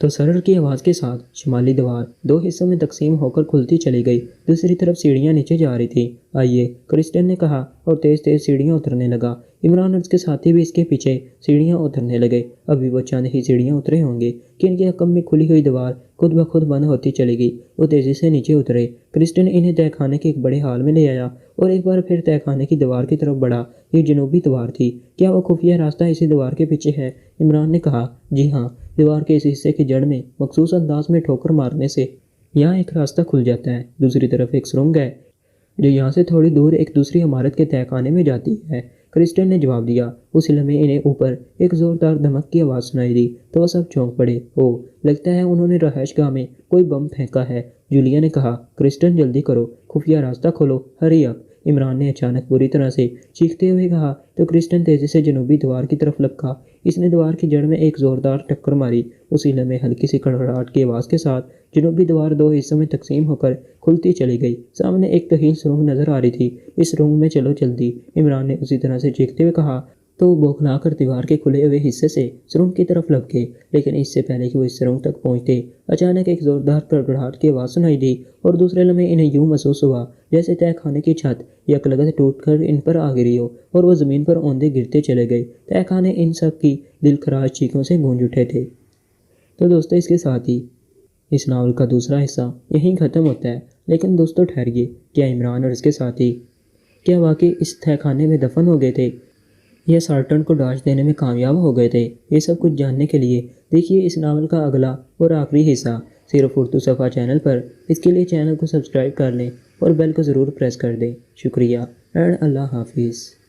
تو سرر کی آواز کے ساتھ شمالی دیوار 2 حصوں میں تقسیم ہو کر کھلتی چلی گئی، دوسری طرف سیڑھیاں نیچے جا رہی تھیں۔ آئیے، کرسٹن نے کہا اور تیز تیز سیڑھیاں اترنے لگا۔ عمران اور اس کے ساتھی بھی اس کے پیچھے سیڑھیاں اترنے لگے۔ ابھی وہ چند ہی سیڑھیاں اترے ہوں گے کہ ان کے عقب میں کھلی ہوئی دیوار خود بخود بند ہوتی چلی گئی۔ وہ تیزی سے نیچے اترے۔ کرسٹن انہیں طے خانے کے ایک بڑے ہال میں لے آیا اور ایک بار پھر طے خانے کی دیوار کی طرف بڑھا۔ یہ جنوبی دیوار تھی۔ کیا وہ خفیہ راستہ اسی دیوار کے پیچھے ہے؟ عمران نے کہا۔ جی ہاں، دیوار کے اس حصے کی جڑ میں مخصوص انداز میں ٹھوکر مارنے سے یہاں ایک راستہ کھل جاتا ہے، دوسری طرف ایک سرنگ ہے جو یہاں سے تھوڑی دور ایک دوسری عمارت کے طے خانے میں جاتی ہے، کرسٹن نے جواب دیا۔ اسی لمحے انہیں اوپر ایک زوردار دھمک کی آواز سنائی دی تو وہ سب چونک پڑے۔ اوہ، لگتا ہے انہوں نے رہائش گاہ میں کوئی بم پھینکا ہے، جولیا نے کہا۔ کرسٹن جلدی کرو، خفیہ راستہ کھولو، ہری اپ، عمران نے اچانک بری طرح سے چیختے ہوئے کہا تو کرسٹن تیزی سے جنوبی دیوار کی طرف لپکا۔ اس نے دیوار کی جڑ میں ایک زوردار ٹکر ماری۔ اسی لمحے ہلکی سی کڑکڑاہٹ کی آواز کے ساتھ جنوبی دیوار 2 حصوں میں تقسیم ہو کر کھلتی چلی گئی۔ سامنے ایک طویل سرنگ نظر آ رہی تھی۔ اس سرنگ میں چلو جلدی، عمران نے اسی طرح سے چیختے ہوئے کہا تو وہ بوکھلا کر دیوار کے کھلے ہوئے حصے سے سرنگ کی طرف لپکے، لیکن اس سے پہلے کہ وہ اس سرنگ تک پہنچتے اچانک ایک زوردار گڑگڑاہٹ کی آواز سنائی دی، اور دوسرے لمحے انہیں یوں محسوس ہوا جیسے تہہ خانے کی چھت یکلگت ٹوٹ کر ان پر آ گری ہو، اور وہ زمین پر اوندے گرتے چلے گئے۔ تہہ خانے ان سب کی دل خراش چیخوں سے گونج اٹھے تھے۔ تو دوستو اس کے ساتھ ہی اس ناول کا دوسرا حصہ یہیں ختم ہوتا ہے، لیکن دوستو ٹھہریے، کیا عمران اور اس کے ساتھی کیا واقعی اس تہہ خانے میں دفن ہو گئے تھے یا سارٹن کو ڈانچ دینے میں کامیاب ہو گئے تھے؟ یہ سب کچھ جاننے کے لیے دیکھیے اس ناول کا اگلا اور آخری حصہ صرف اردو صفحہ چینل پر۔ اس کے لیے چینل کو سبسکرائب کر لیں اور بیل کو ضرور پریس کر دیں۔ شکریہ اینڈ اللہ حافظ۔